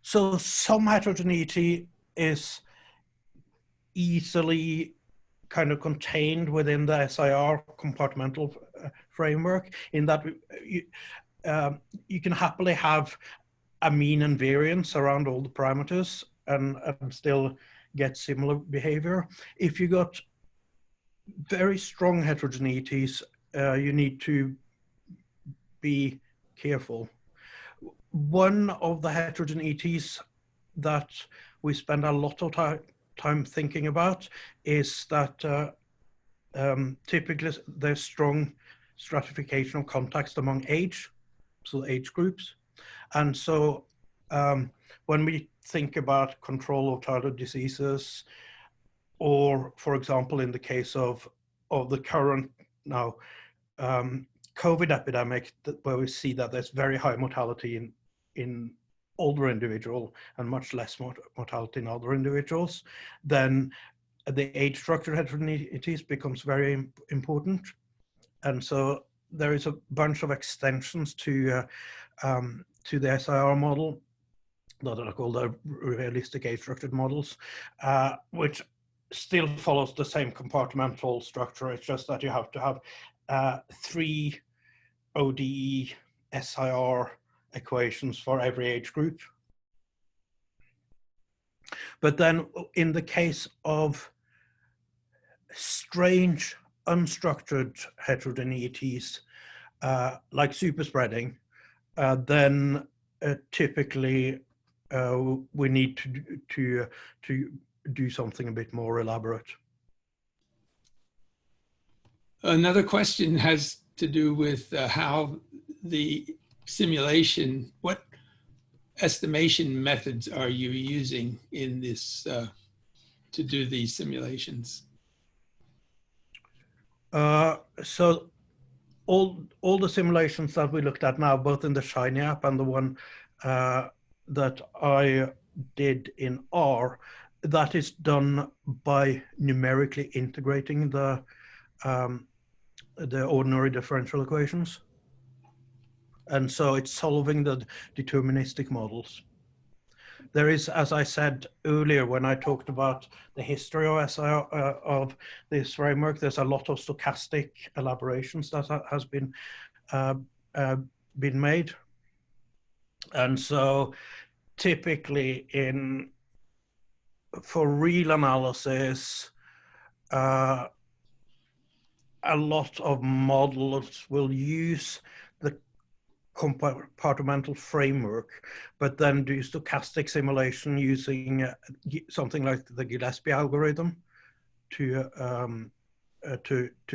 so some heterogeneity is easily kind of contained within the SIR compartmental framework, in that you can happily have a mean and variance around all the parameters and still get similar behavior. If you got very strong heterogeneities, you need to be careful. One of the heterogeneities that we spend a lot of time thinking about is that typically there's strong stratification of context among age, so age groups. And so when we think about control of childhood diseases, or for example, in the case of the current now, COVID epidemic, where we see that there's very high mortality in older individuals and much less mortality in older individuals, then the age structure heterogeneities becomes very important. And so there is a bunch of extensions to the SIR model that are called the realistic age structured models, which still follows the same compartmental structure. It's just that you have to have 3 ODE SIR equations for every age group. But then in the case of strange unstructured heterogeneities, like superspreading, then typically we need to do something a bit more elaborate. Another question has to do with how the simulation, what estimation methods are you using in this to do these simulations? So all the simulations that we looked at now, both in the Shiny app and the one that I did in R, that is done by numerically integrating the ordinary differential equations. And so it's solving the deterministic models. There is, as I said earlier, when I talked about the history of SIR, of this framework, there's a lot of stochastic elaborations that has been made. And so typically for real analysis, a lot of models will use the compartmental framework, but then do stochastic simulation using something like the Gillespie algorithm to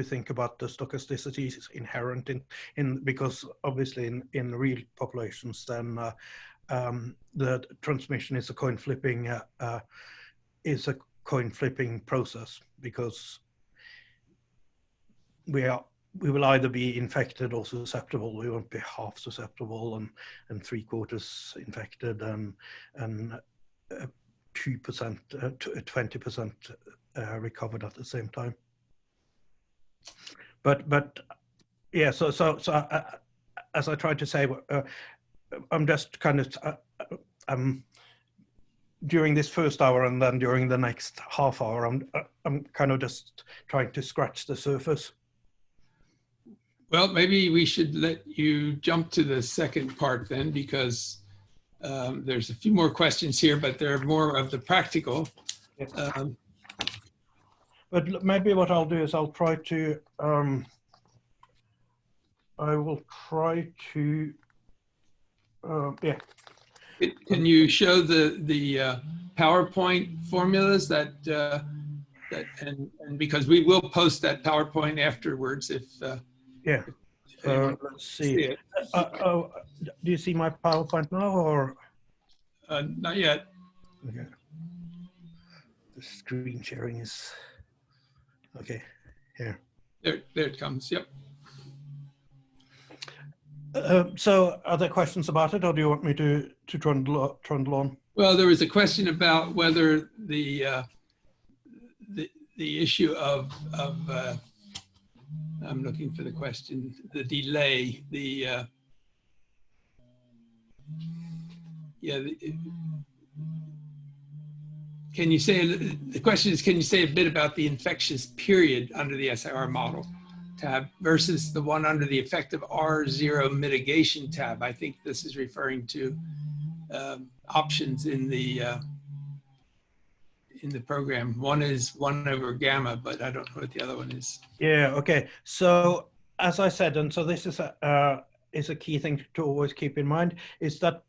think about the stochasticities inherent in because obviously in real populations, then the transmission is a coin flipping process, because we will either be infected or susceptible. We won't be half susceptible and 3/4 infected and 2%, 20% recovered at the same time. But yeah, so as I tried to say, I'm just kind of during this first hour and then during the next half hour, I'm kind of just trying to scratch the surface. Well, maybe we should let you jump to the second part then, because there's a few more questions here, but they're more of the practical. Yes. But maybe what I'll do is I'll try to, I will try to, yeah. Can you show the PowerPoint formulas that, and because we will post that PowerPoint afterwards if, yeah, let's see. Do you see my PowerPoint now, or? Not yet. Okay. The screen sharing is, okay, here. There it comes, yep. So are there questions about it, or do you want me to trundle on? Well, there was a question about whether the issue of I'm looking for the question, the delay, can you say, the question is, can you say a bit about the infectious period under the SIR model tab versus the one under the effective R0 mitigation tab? I think this is referring to options in the program. One is 1/gamma, but I don't know what the other one is. Yeah, okay. So as I said, and so this is a key thing to always keep in mind, is that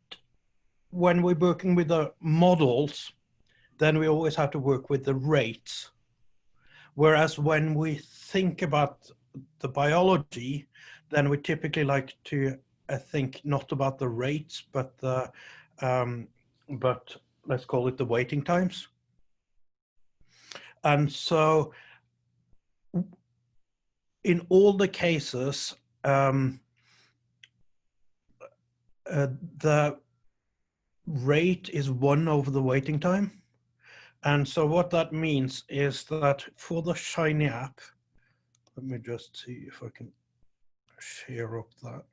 when we're working with the models, then we always have to work with the rates. Whereas when we think about the biology, then we typically like to think not about the rates, but the but let's call it the waiting times. And so in all the cases, the rate is 1 over the waiting time. And so what that means is that for the Shiny app, let me just see if I can share up that.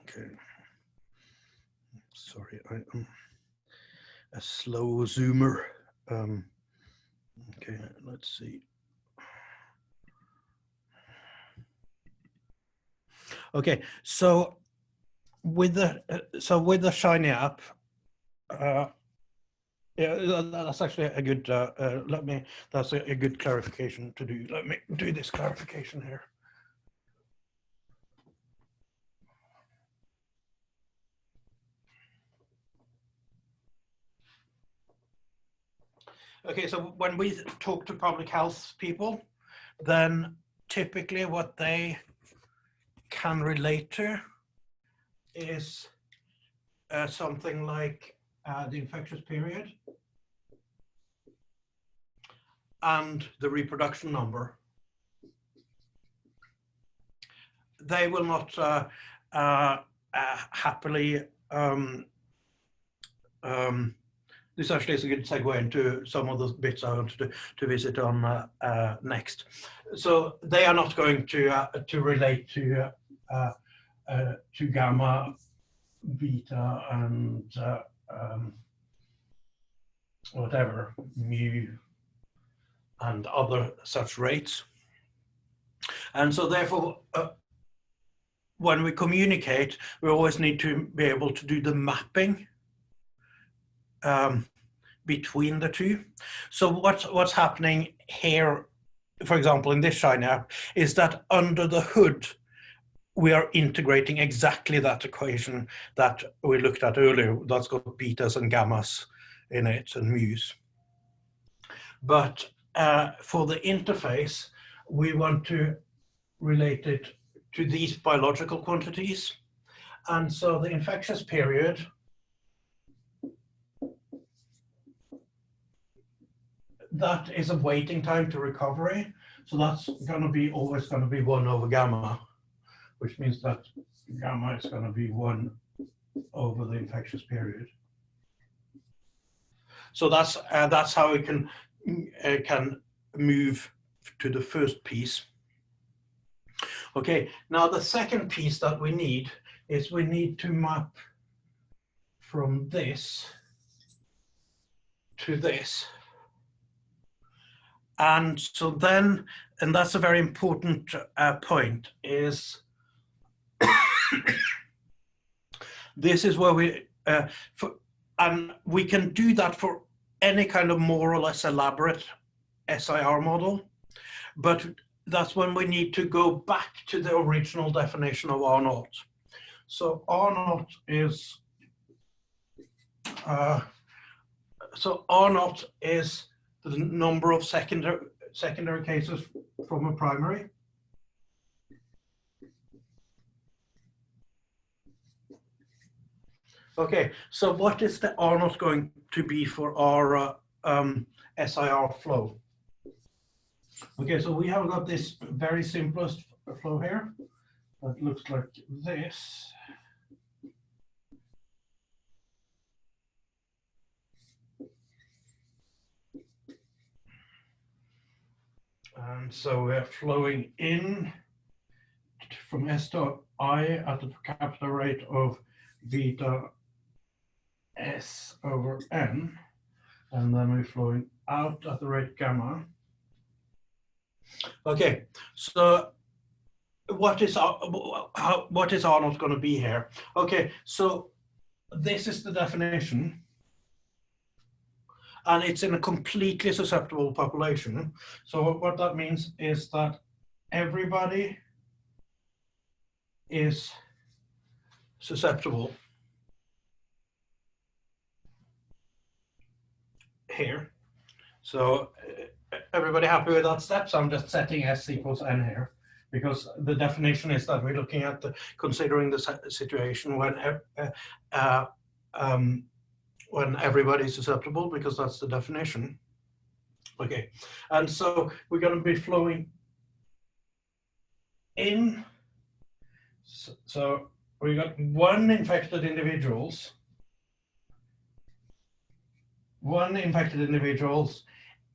Okay. Sorry, I am a slow zoomer. Okay, let's see. Okay, so with the Shiny app, yeah, that's actually a good. That's a good clarification to do. Let me do this clarification here. Okay, so when we talk to public health people, then typically what they can relate to is something like the infectious period and the reproduction number. They will not happily. This actually is a good segue into some of the bits I wanted to visit on next. So they are not going to relate to gamma, beta, and whatever, mu, and other such rates. And so therefore, when we communicate, we always need to be able to do the mapping between the two. So what's happening here, for example, in this Shiny app, is that under the hood, we are integrating exactly that equation that we looked at earlier. That's got betas and gammas in it and mu's. But for the interface, we want to relate it to these biological quantities. And so the infectious period that is a waiting time to recovery. So that's going to be always going to be 1 over gamma, which means that gamma is going to be 1 over the infectious period. So that's how we can move to the first piece. Okay, now the second piece that we need is we need to map from this to this. And so then, and that's a very important point, is this is where we, and we can do that for any kind of more or less elaborate SIR model, but that's when we need to go back to the original definition of R0. So R0 is, R0 is the number of secondary cases from a primary. Okay, so what is the R0 going to be for our SIR flow? Okay, so we have got this very simplest flow here that looks like this. And so we're flowing in from S to I at the per capita rate of beta S over N, and then we're flowing out at the rate gamma. Okay, so what is R0 going to be here? Okay, so this is the definition, and it's in a completely susceptible population. So what that means is that everybody is susceptible here. So everybody happy with that step? So I'm just setting S equals N here, because the definition is that we're looking at considering the situation when everybody is susceptible, because that's the definition. Okay, and so we're going to be flowing in. So we got one infected individuals. One infected individuals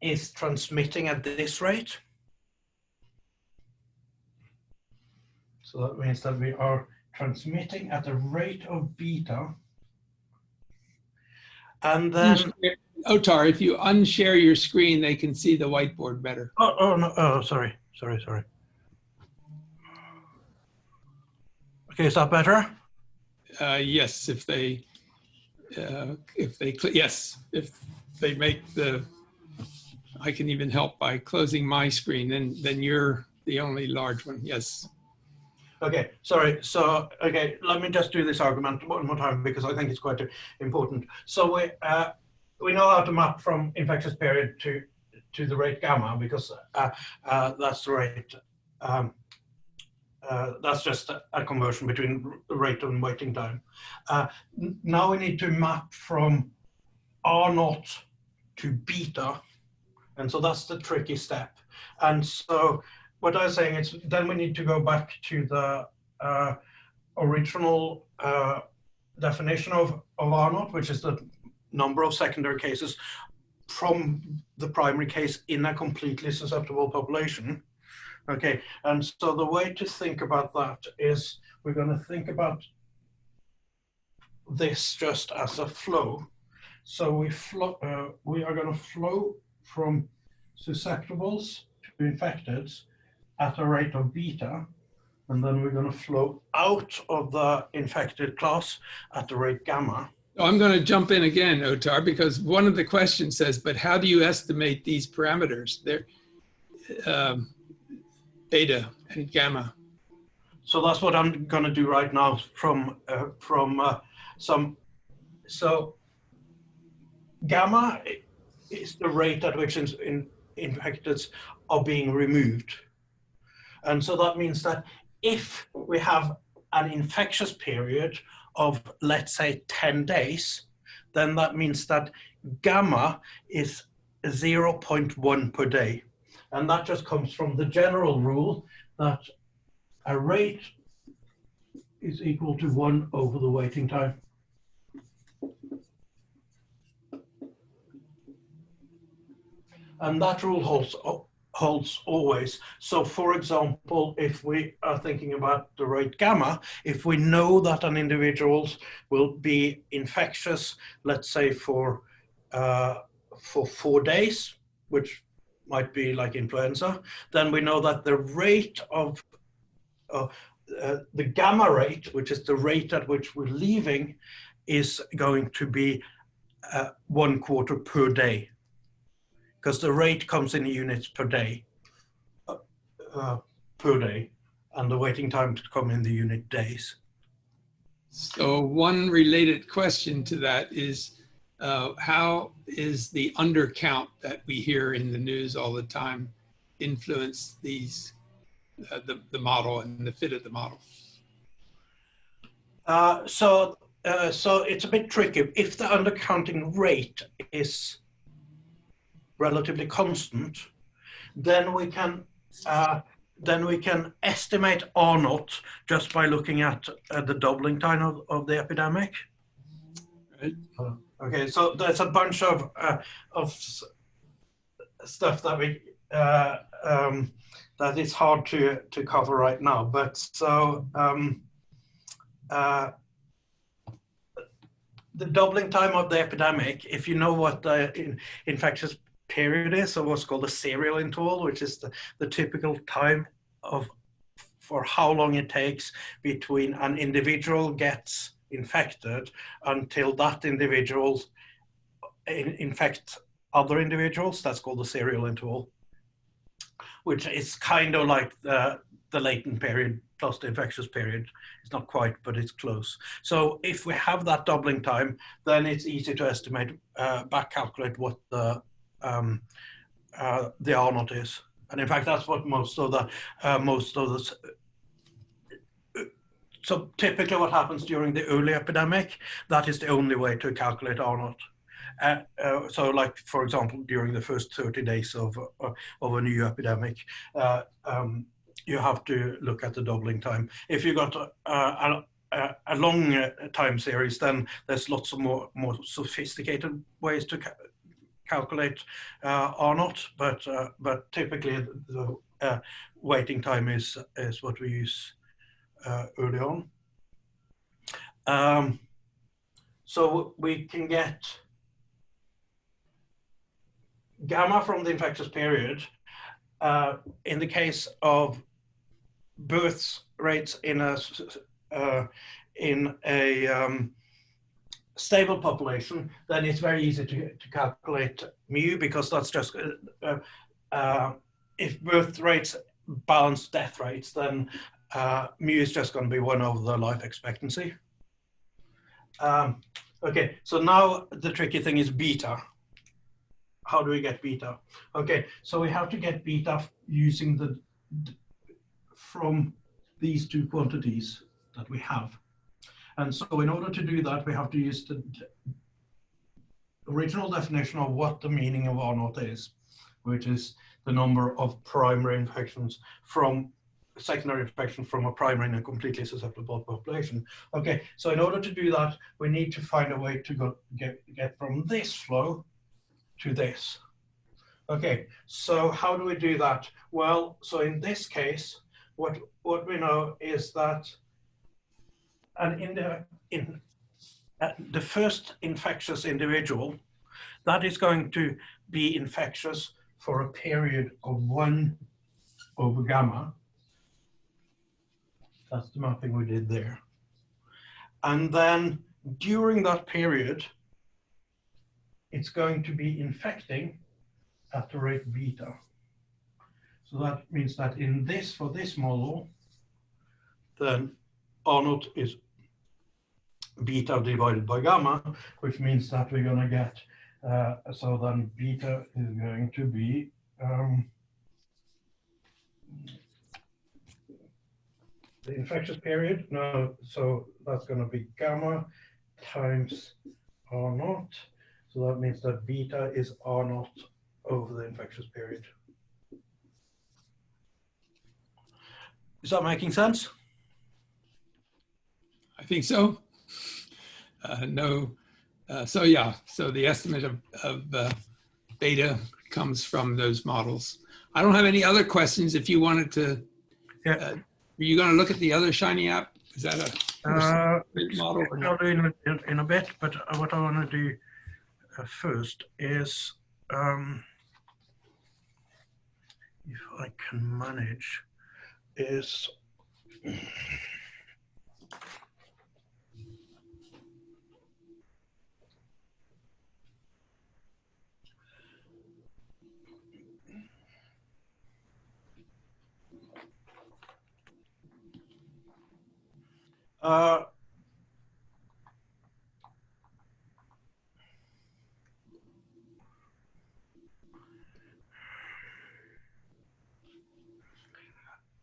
is transmitting at this rate. So that means that we are transmitting at a rate of beta. And then, Otar, if you unshare your screen, they can see the whiteboard better. oh no, oh, sorry. Okay, is that better? Yes, if they yes, if they make the, I can even help by closing my screen, then you're the only large one. Yes. Okay, sorry. So, okay, let me just do this argument one more time because I think it's quite important. So we know how to map from infectious period to the rate gamma because that's the rate. That's just a conversion between rate and waiting time. Now we need to map from R0 to beta, and so that's the tricky step. And so what I was saying is then we need to go back to the original definition of R0, which is the number of secondary cases from the primary case in a completely susceptible population. Okay, and so the way to think about that is we're going to think about this just as a flow. So we are going to flow from susceptibles to infecteds at a rate of beta, and then we're going to flow out of the infected class at the rate gamma. I'm going to jump in again, Otar, because one of the questions says, but how do you estimate these parameters? They're beta and gamma. So that's what I'm going to do right now from some. So gamma is the rate at which infecteds are being removed. And so that means that if we have an infectious period of, let's say, 10 days, then that means that gamma is 0.1 per day. And that just comes from the general rule that a rate is equal to 1 over the waiting time. And that rule holds always. So for example, if we are thinking about the rate gamma, if we know that an individual will be infectious, let's say for 4 days, which might be like influenza, then we know that the rate of the gamma rate, which is the rate at which we're leaving, is going to be 1/4 per day, because the rate comes in units per day, and the waiting time to come in the unit days. So one related question to that is, how is the undercount that we hear in the news all the time influence these, the model and the fit of the model? So it's a bit tricky. If the undercounting rate is relatively constant, then we can estimate R0 just by looking at the doubling time of the epidemic. Right. Okay, so there's a bunch of stuff that we that is hard to cover right now. But so the doubling time of the epidemic, if you know what the infectious period is, or what's called a serial interval, which is the typical time for how long it takes between an individual gets infected until that individual infects other individuals. That's called the serial interval, which is kind of like the latent period plus the infectious period. It's not quite, but it's close. So if we have that doubling time, then it's easy to estimate, back calculate what the R0 is. And in fact, that's what most of the so typically what happens during the early epidemic, that is the only way to calculate R0. So like, for example, during the first 30 days of a new epidemic, you have to look at the doubling time. If you got a long time series, then there's lots of more sophisticated ways to calculate R0, but typically the waiting time is what we use early on. So we can get gamma from the infectious period in the case of birth rates in a stable population. Then it's very easy to calculate mu, because that's just if birth rates balance death rates, then mu is just going to be 1 over the life expectancy. Okay, so now the tricky thing is beta. How do we get beta? Okay, so we have to get beta using from these two quantities that we have. And so in order to do that, we have to use the original definition of what the meaning of R0 is, which is the number of primary infections from secondary infection from a primary and a completely susceptible population. Okay, so in order to do that, we need to find a way to get from this flow to this. Okay, so how do we do that? Well, so in this case, what we know is that the first infectious individual, that is going to be infectious for a period of 1 over gamma. That's the mapping we did there. And then during that period, it's going to be infecting at the rate beta. So that means that for this model, then R0 is beta divided by gamma, which means that we're going to get, so then beta is going to be the infectious period. No, so that's going to be gamma times R0. So that means that beta is R0 over the infectious period. Is that making sense? I think so. So yeah, so the estimate of beta comes from those models. I don't have any other questions. If you wanted to, Yeah. are you going to look at the other Shiny app? Is that a model? Or I'll do in a bit, but what I want to do first is, if I can manage, is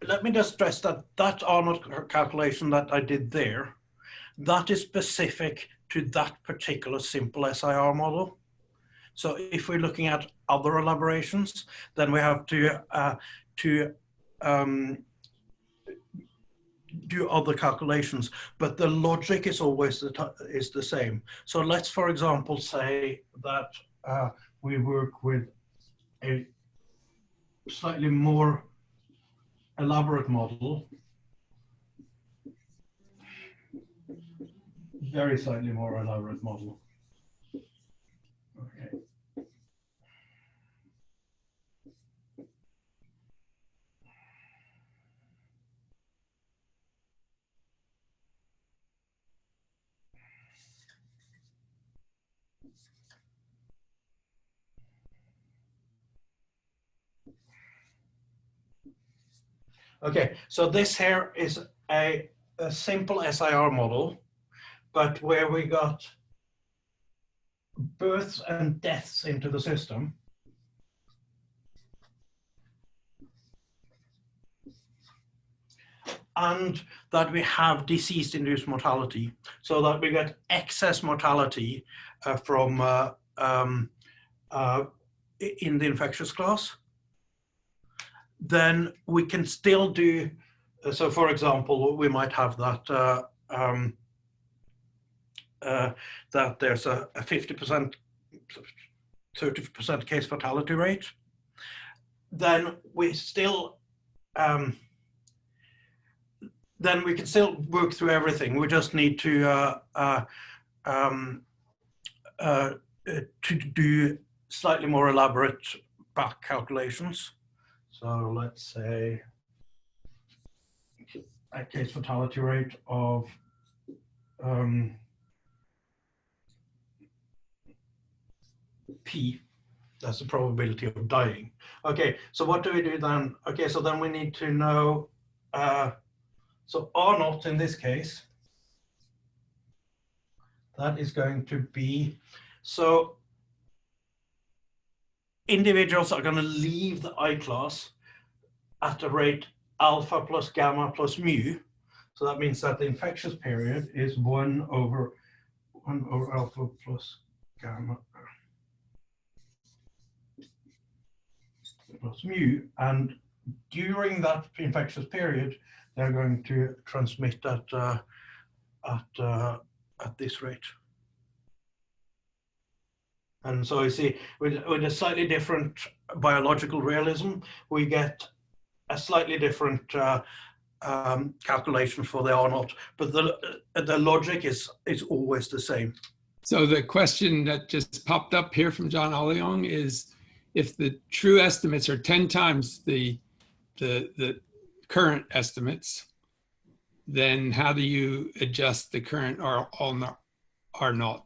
let me just stress that that R0 calculation that I did there, that is specific to that particular simple SIR model. So if we're looking at other elaborations, then we have to do other calculations, but the logic is always the same. So let's, for example, say that we work with a slightly more elaborate model, very slightly more elaborate model. Okay. Okay, so this here is a simple SIR model, but where we got births and deaths into the system. And that we have disease-induced mortality, so that we get excess mortality from in the infectious class, then we can still do, so for example, we might have that that there's a 50%, 30% case fatality rate. Then we still, then we can still work through everything. We just need to do slightly more elaborate back calculations. So let's say a case fatality rate of P, that's the probability of dying. Okay, so what do we do then? Okay, so then we need to know, so R naught in this case, that is going to be, so individuals are going to leave the I class at a rate alpha plus gamma plus mu. So that means that the infectious period is 1 over alpha plus gamma plus mu. And during that infectious period, they're going to transmit at this rate. And so you see, with a slightly different biological realism, we get a slightly different calculation for the R naught, but the logic is always the same. So the question that just popped up here from John Oleong is, if the true estimates are 10 times the current estimates, then how do you adjust the current R naught?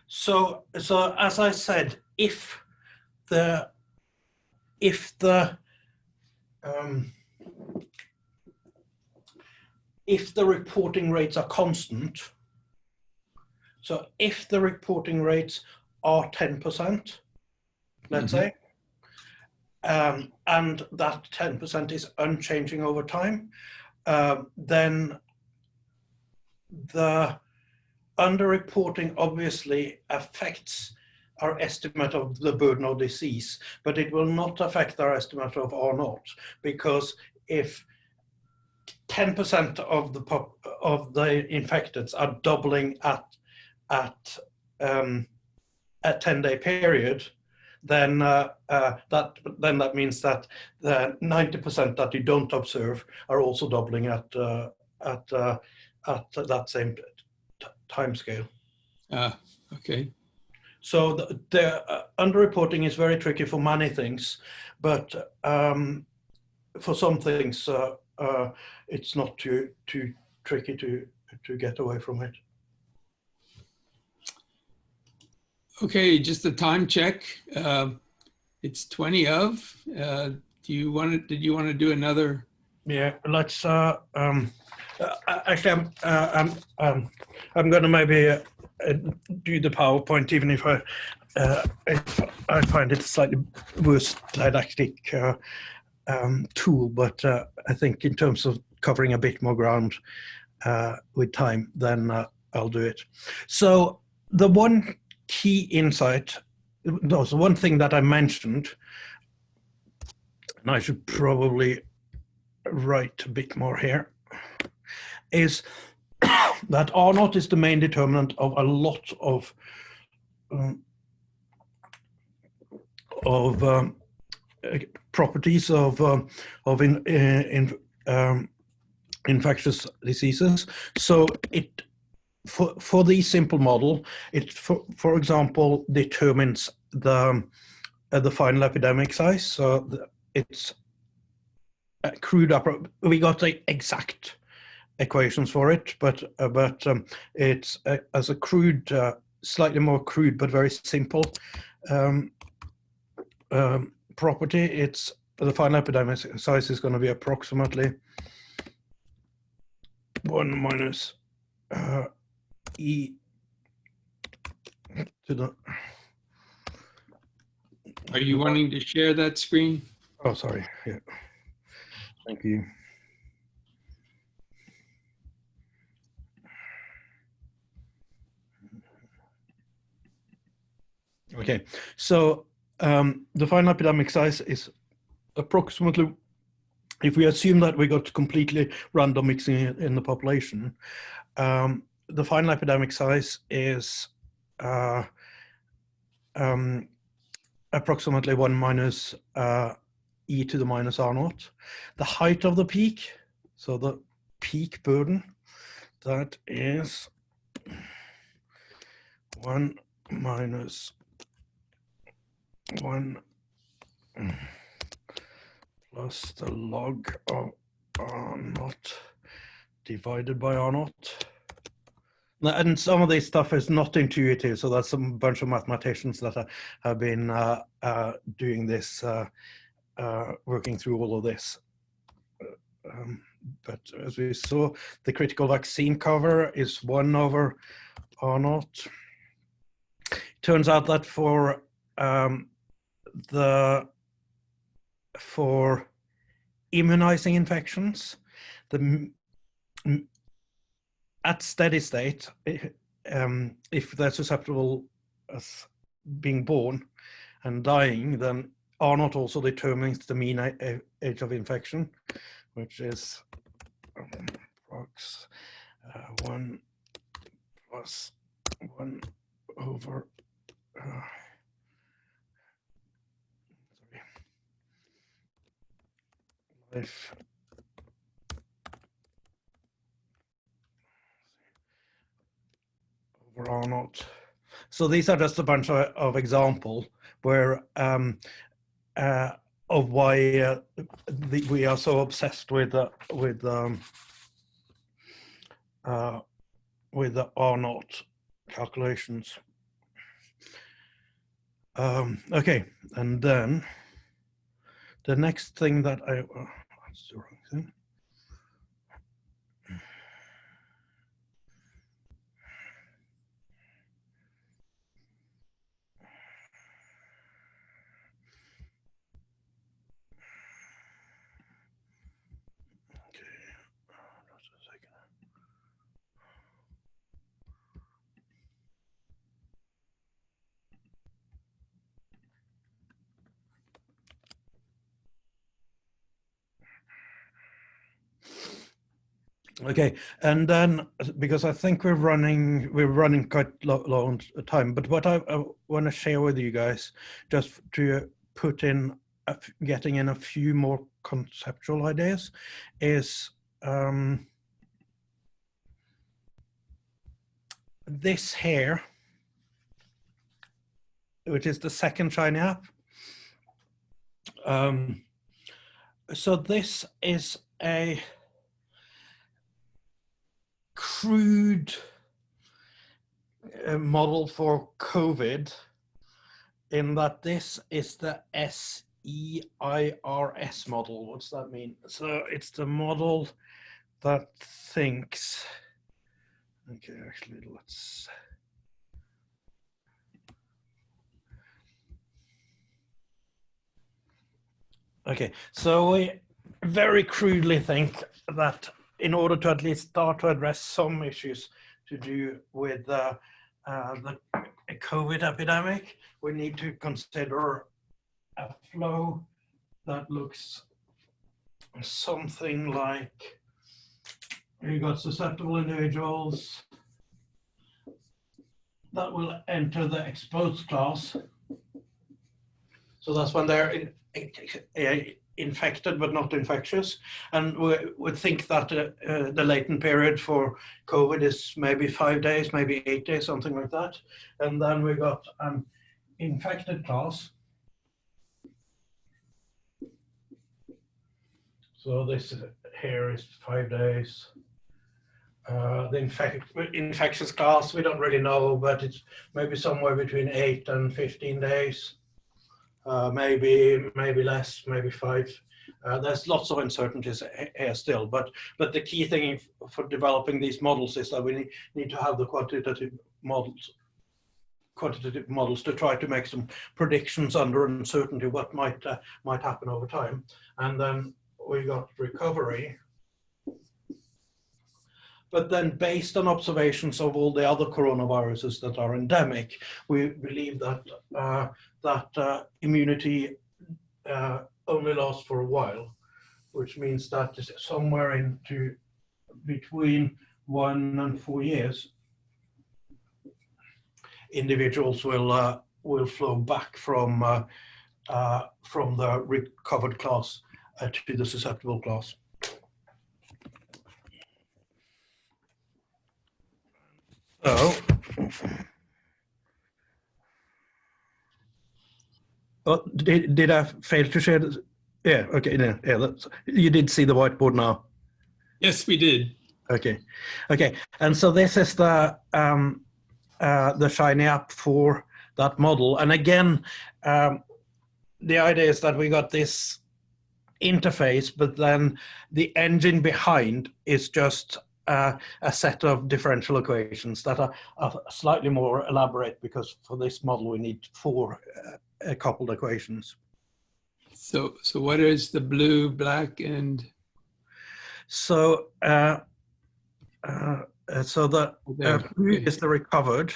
So as I said, if the reporting rates are constant, so if the reporting rates are 10%, let's say, and that 10% is unchanging over time, then the underreporting obviously affects our estimate of the burden of disease, but it will not affect our estimate of R naught, because if 10% of the infecteds are doubling at a 10-day period, then that means that the 90% that you don't observe are also doubling at that same time scale. Okay. So the underreporting is very tricky for many things, but for some things it's not too tricky to get away from it. Okay, just a time check. It's 20 of. Did you want to do another? Yeah, let's. Actually, I'm going to maybe do the PowerPoint, even if I find it a slightly worse didactic tool. But I think in terms of covering a bit more ground with time, then I'll do it. So the one key insight, no, so one thing that I mentioned, and I should probably write a bit more here, is that R naught is the main determinant of a lot of properties of infectious diseases. So it, for the simple model, it for example determines the final epidemic size. So it's crude up. We got the exact equations for it, but it's as a crude, slightly more crude but very simple property. It's the final epidemic size is going to be approximately 1 minus e to the. Are you wanting to share that screen? Oh, sorry. Yeah. Thank you. Okay, so the final epidemic size is approximately, if we assume that we got completely random mixing in the population, the final epidemic size is approximately 1 minus e to the minus r naught. The height of the peak, so the peak burden, that is 1 minus 1 plus the log of r naught divided by r naught. And some of this stuff is not intuitive, so that's a bunch of mathematicians that have been doing this, working through all of this. But as we saw, the critical vaccine cover is 1 over r naught. Turns out that for immunizing infections, at steady state, if they're susceptible as being born and dying, then R naught also determines the mean age of infection, which is 1 plus 1 over life over R naught. So these are just a bunch of examples where of why we are so obsessed with the R naught calculations. Okay, and then the next thing that that's the wrong thing. Okay, and then because I think we're running quite low on time, but what I want to share with you guys, just to put in getting in a few more conceptual ideas, is this here, which is the second Shiny app. So this is a crude model for COVID, in that this is the SEIRS model. What's that mean? So it's the model that thinks, okay, actually let's, okay, so we very crudely think that in order to at least start to address some issues to do with the COVID epidemic, we need to consider a flow that looks something like, you got susceptible individuals that will enter the exposed class. So that's when they're infected but not infectious, and we would think that the latent period for COVID is maybe 5 days, maybe 8 days, something like that. And then we got an infected class. So this here is 5 days. The infectious class, we don't really know, but it's maybe somewhere between 8 and 15 days. Maybe less, maybe 5. There's lots of uncertainties here still, but the key thing for developing these models is that we need to have the quantitative models to try to make some predictions under uncertainty what might happen over time. And then we got recovery. But then based on observations of all the other coronaviruses that are endemic, we believe that immunity only lasts for a while, which means that somewhere into between 1 and 4 years, individuals will flow back from the recovered class to the susceptible class. So, did I fail to share this? Yeah, okay, yeah, you did see the whiteboard now. Yes, we did. Okay, and so this is the Shiny app for that model. And again, the idea is that we got this interface, but then the engine behind is just a set of differential equations that are slightly more elaborate, because for this model we need 4 coupled equations. So what is the blue, black, and? So the blue is the recovered,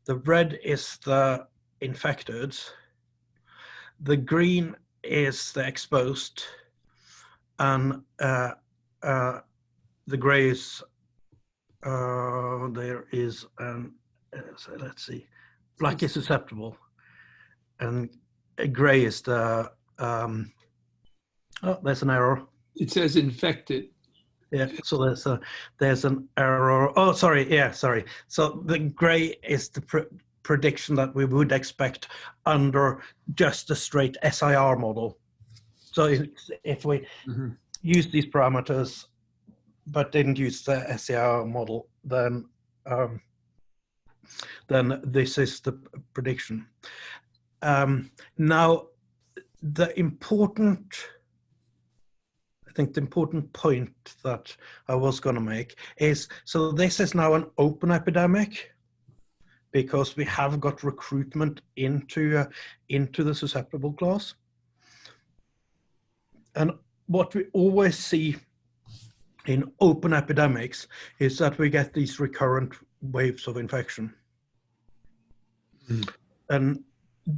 the red is the infected, the green is the exposed, and the gray is there is so let's see, black is susceptible, and gray is the oh, there's an error. It says infected. Yeah, so there's an error. Oh, sorry. Yeah, sorry. So the gray is the prediction that we would expect under just a straight SIR model. So if we use these parameters but didn't use the SIR model, then this is the prediction. Now, the important point that I was going to make is, so this is now an open epidemic because we have got recruitment into the susceptible class. And what we always see in open epidemics is that we get these recurrent waves of infection. And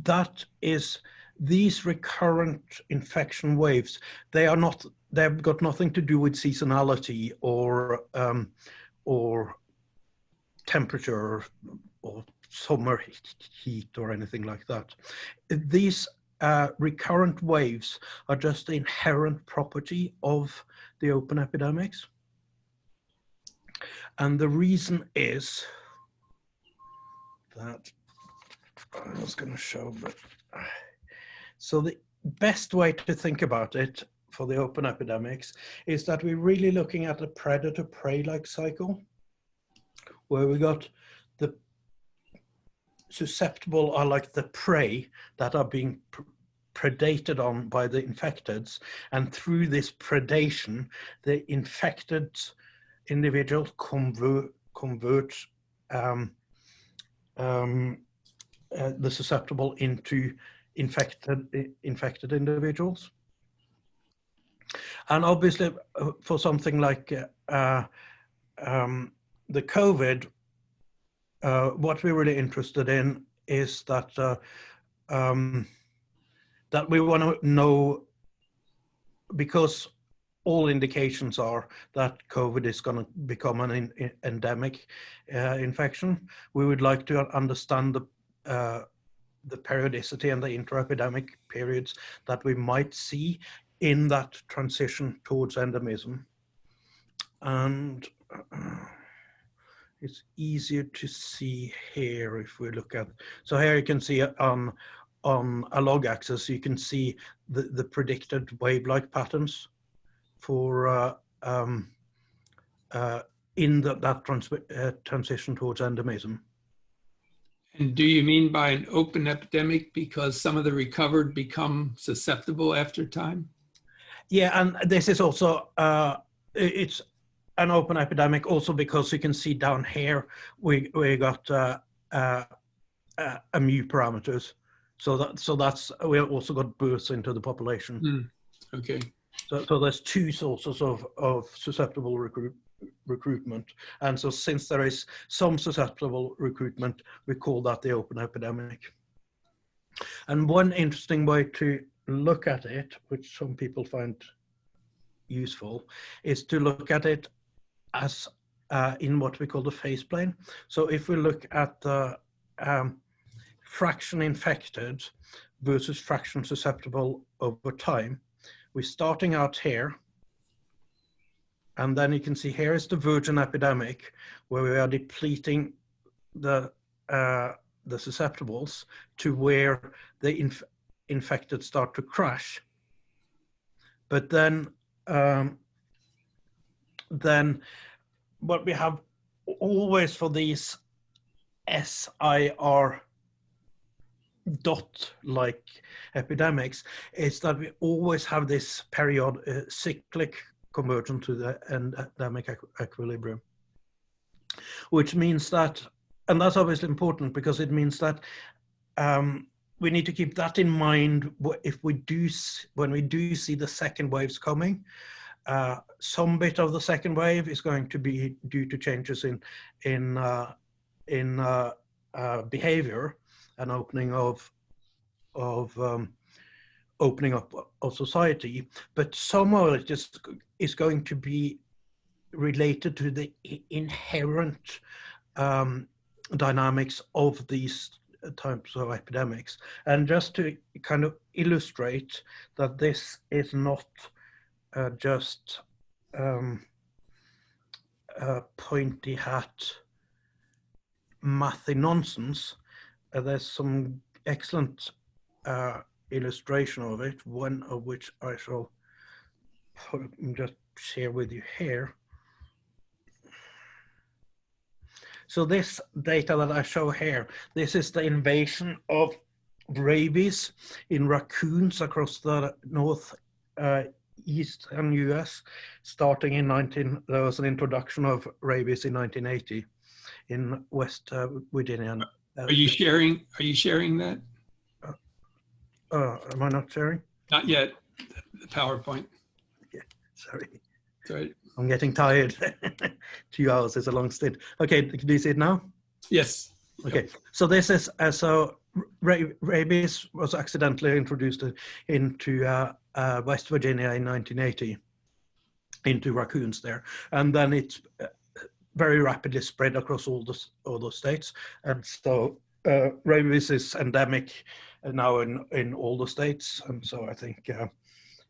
that is, these recurrent infection waves, they've got nothing to do with seasonality or temperature or summer heat or anything like that. These recurrent waves are just the inherent property of the open epidemics. And the reason is that I was going to show, but so the best way to think about it for the open epidemics is that we're really looking at a predator-prey-like cycle, where we got the susceptible are like the prey that are being predated on by the infecteds, and through this predation, the infected individuals convert the susceptible into infected individuals. And obviously, for something like the COVID, what we're really interested in is that that we want to know, because all indications are that COVID is going to become an endemic infection. We would like to understand the periodicity and the interepidemic periods that we might see in that transition towards endemism. And it's easier to see here if we look at, so here you can see on a log axis, you can see the predicted wave-like patterns for in that transition towards endemism. And do you mean by an open epidemic because some of the recovered become susceptible after time? Yeah, and this is also, it's an open epidemic also because you can see down here, we got mu parameters. So that's, we have also got births into the population. Okay. So there's two sources of susceptible recruitment. And so since there is some susceptible recruitment, we call that the open epidemic. And one interesting way to look at it, which some people find useful, is to look at it as in what we call the phase plane. So if we look at the fraction infected versus fraction susceptible over time, we're starting out here, and then you can see here is the virgin epidemic, where we are depleting the susceptibles to where the infected start to crash. But then what we have always for these SIR dot-like epidemics is that we always have this period cyclic convergence to the endemic equilibrium, which means that, and that's obviously important because it means that we need to keep that in mind if we do, when we do see the second waves coming. Some bit of the second wave is going to be due to changes in behavior and opening up of society, but some of it is going to be related to the inherent dynamics of these types of epidemics. And just to kind of illustrate that this is not just pointy hat mathy nonsense, there's some excellent illustration of it, one of which I shall just share with you here. So this data that I show here, this is the invasion of rabies in raccoons across the north eastern US, starting in there was an introduction of rabies in 1980 in West Virginia. Are you sharing that? Am I not sharing? Not yet. The PowerPoint. Yeah, sorry. Sorry. I'm getting tired. 2 hours is a long stint. Okay, do you see it now? Yes. Okay, so this is so rabies was accidentally introduced into West Virginia in 1980 into raccoons there, and then it's very rapidly spread across all the states, and so rabies is endemic now in all the states, and so I think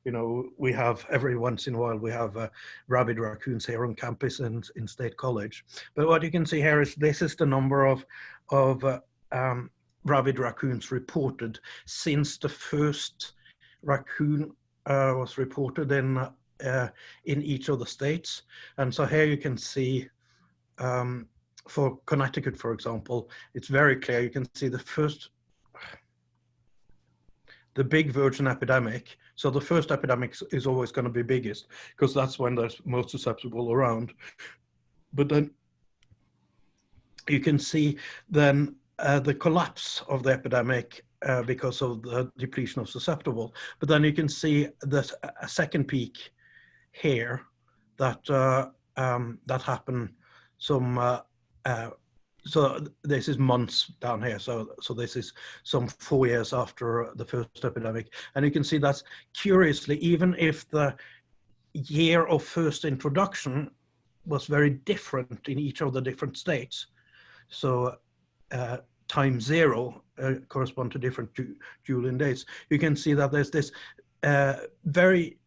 you know, we have every once in a while we have rabid raccoons here on campus and in State College. But what you can see here is this is the number of rabid raccoons reported since the first raccoon was reported in each of the states. And so here you can see for Connecticut, for example, it's very clear. You can see the big virgin epidemic. So the first epidemic is always going to be biggest because that's when there's most susceptible around. But then you can see then the collapse of the epidemic because of the depletion of susceptible. But then you can see that a second peak here that that happened some. So this is months down here. So this is some 4 years after the first epidemic. And you can see that curiously, even if the year of first introduction was very different in each of the different states. So time zero correspond to different Julian dates. You can see that there's this very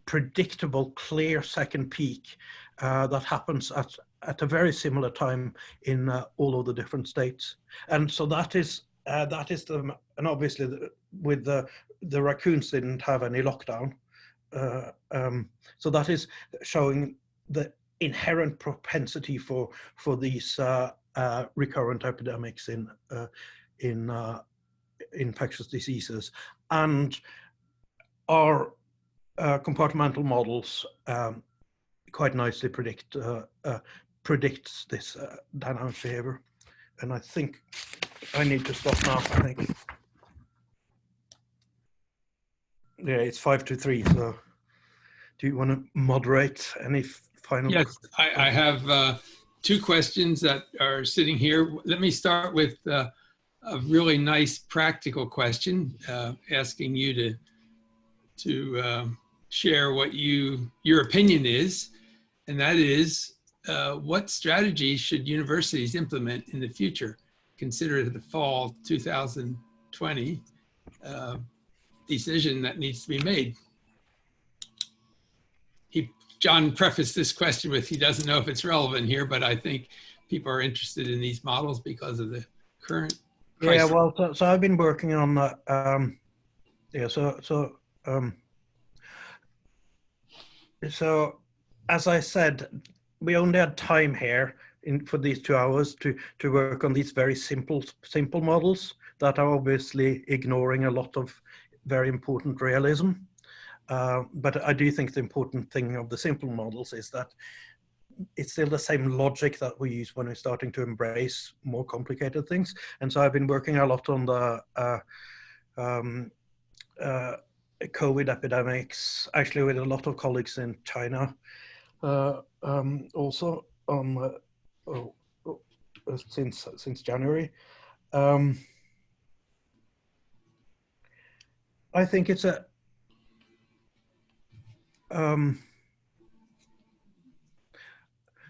predictable, clear second peak that happens at a very similar time in all of the different states. And so that is the, and obviously with the raccoons didn't have any lockdown. So that is showing the inherent propensity for these recurrent epidemics in infectious diseases. And our compartmental models quite nicely predicts this dynamic behavior. And I think I need to stop now, I think. Yeah, it's 5 to 3, so do you want to moderate any final? Yes, I have two questions that are sitting here. Let me start with a really nice practical question, asking you to share what your opinion is, and that is, what strategies should universities implement in the future, consider the fall 2020 decision that needs to be made? John prefaced this question with, he doesn't know if it's relevant here, but I think people are interested in these models because of the current crisis. Yeah, well, so I've been working on so as I said, we only had time here for these 2 hours to work on these very simple models that are obviously ignoring a lot of very important realism. But I do think the important thing of the simple models is that it's still the same logic that we use when we're starting to embrace more complicated things. And so I've been working a lot on the COVID epidemics, actually with a lot of colleagues in China, also on since January. I think it's a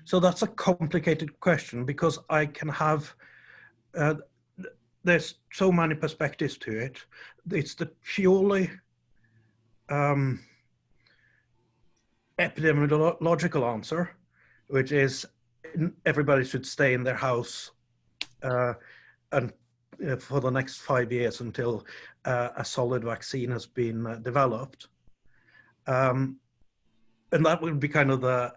so that's a complicated question, because I can have there's so many perspectives to it. It's the purely epidemiological answer, which is everybody should stay in their house and for the next 5 years until a solid vaccine has been developed. And that would be kind of the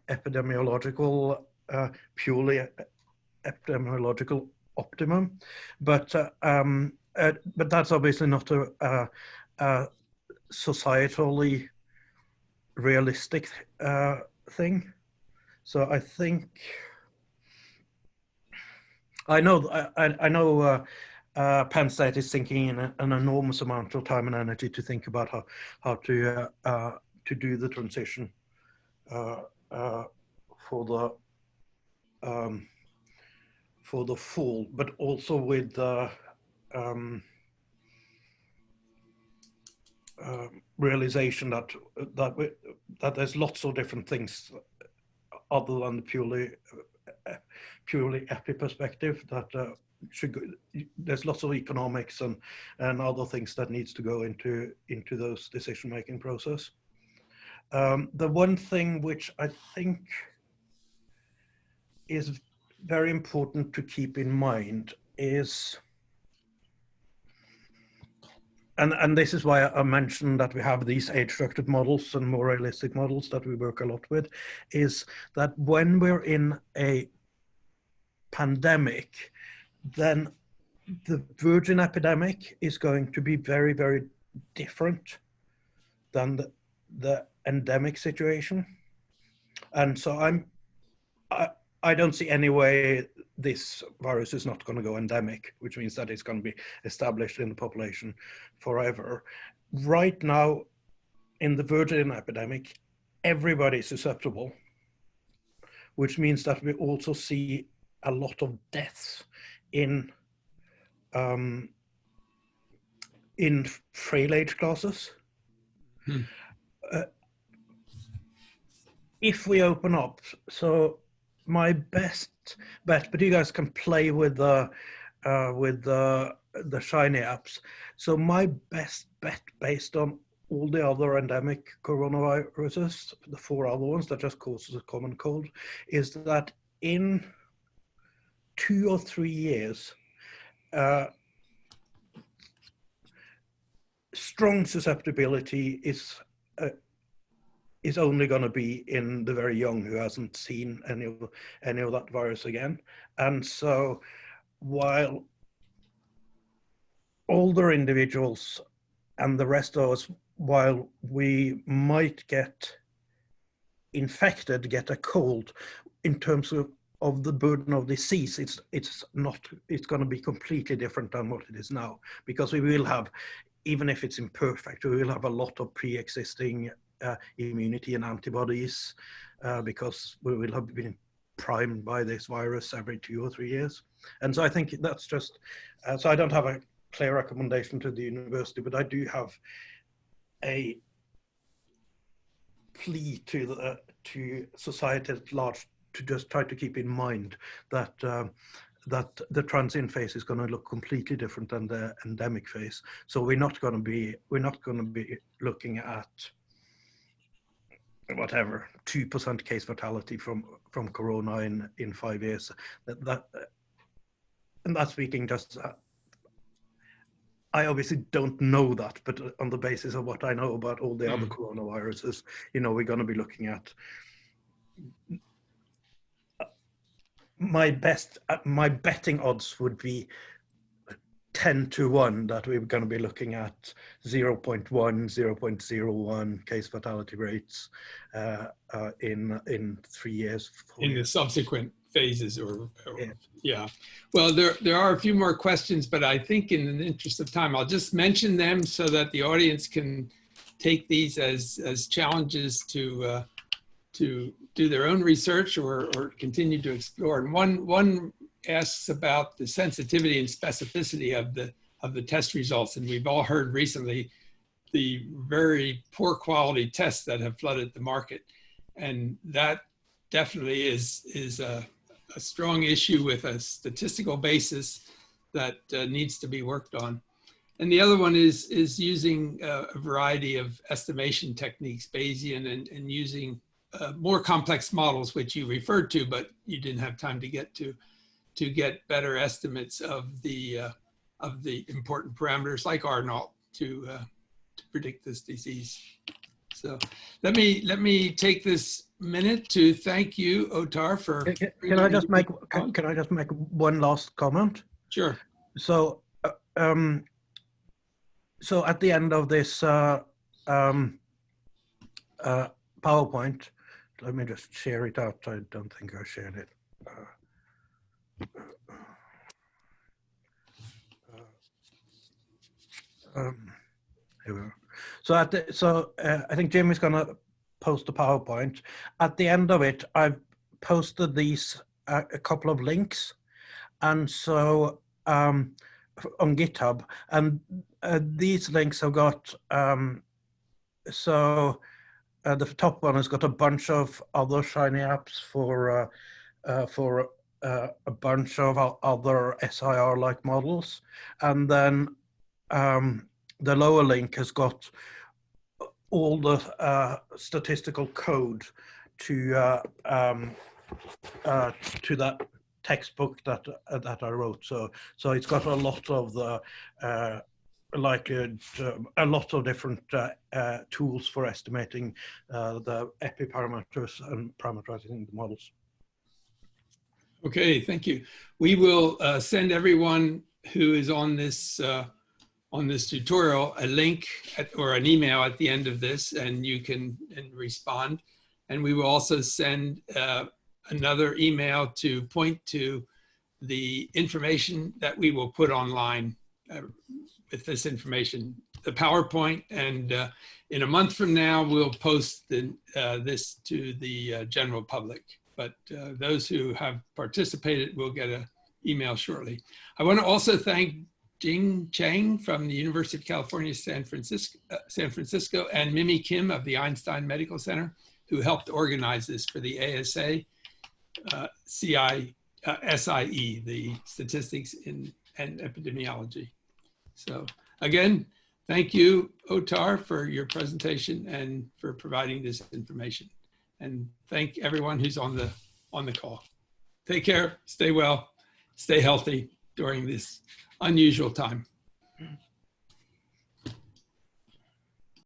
epidemiological, purely epidemiological optimum. But that's obviously not a societally realistic thing. So I think I know Penn State is sinking in an enormous amount of time and energy to think about how to do the transition for the fall, but also with the realization that there's lots of different things other than the purely epi perspective that should go. There's lots of economics and other things that needs to go into those decision-making process. The one thing which I think is very important to keep in mind is, and this is why I mentioned that we have these age-structured models and more realistic models that we work a lot with, is that when we're in a pandemic, then the virgin epidemic is going to be very, very different than the endemic situation. And so I don't see any way this virus is not going to go endemic, which means that it's going to be established in the population forever. Right now, in the virgin epidemic, everybody is susceptible, which means that we also see a lot of deaths in frail age classes. If we open up, so my best bet, but you guys can play with the shiny apps. So my best bet, based on all the other endemic coronaviruses, the 4 other ones that just causes a common cold, is that in 2 or 3 years, strong susceptibility is only going to be in the very young who hasn't seen any of that virus again. And so while older individuals and the rest of us, while we might get infected, get a cold, in terms of the burden of disease, it's going to be completely different than what it is now, because we will have, even if it's imperfect, we will have a lot of pre-existing immunity and antibodies because we will have been primed by this virus every 2 or 3 years. And so I think that's just, so I don't have a clear recommendation to the university, but I do have a plea to society at large to just try to keep in mind that that the transient phase is going to look completely different than the endemic phase. So we're not going to be looking at whatever 2% case fatality from corona in 5 years. And that's speaking just. I obviously don't know that, but on the basis of what I know about all the other coronaviruses, you know, we're going to be looking at my betting odds would be 10 to 1 that we're going to be looking at 0.1, 0.01 case fatality rates in 3 years. In the subsequent phases, yeah. Well, there are a few more questions, but I think in the interest of time, I'll just mention them so that the audience can take these as challenges to do their own research or continue to explore. And one asks about the sensitivity and specificity of the test results. And we've all heard recently the very poor quality tests that have flooded the market. And that definitely is a strong issue with a statistical basis that needs to be worked on. And the other one is using a variety of estimation techniques, Bayesian and using more complex models, which you referred to, but you didn't have time to get better estimates of the important parameters like R0 to predict this disease. So let me take this minute to thank you, Ottar, for. Can I just make one last comment? Sure. So so at the end of this PowerPoint, let me just share it out. I don't think I shared it. Here we are. So I think Jim is going to post a PowerPoint. At the end of it, I've posted these a couple of links, and so on GitHub, and these links have got the top one has got a bunch of other Shiny apps for a bunch of other SIR-like models, and then the lower link has got all the statistical code to that textbook that I wrote. So it's got a lot of the a lot of different tools for estimating the epiparameters and parameterizing the models. Okay, thank you. We will send everyone who is on this tutorial a link or an email at the end of this, and you can respond. And we will also send another email to point to the information that we will put online with this information, the PowerPoint, and in a month from now, we'll post this to the general public. But those who have participated will get an email shortly. I want to also thank Jing Chang from the University of California, San Francisco, and Mimi Kim of the Einstein Medical Center, who helped organize this for the ASA, SIE, the Statistics and Epidemiology. So again, thank you, Ottar, for your presentation and for providing this information. And thank everyone who's on the call. Take care, stay well, stay healthy during this unusual time.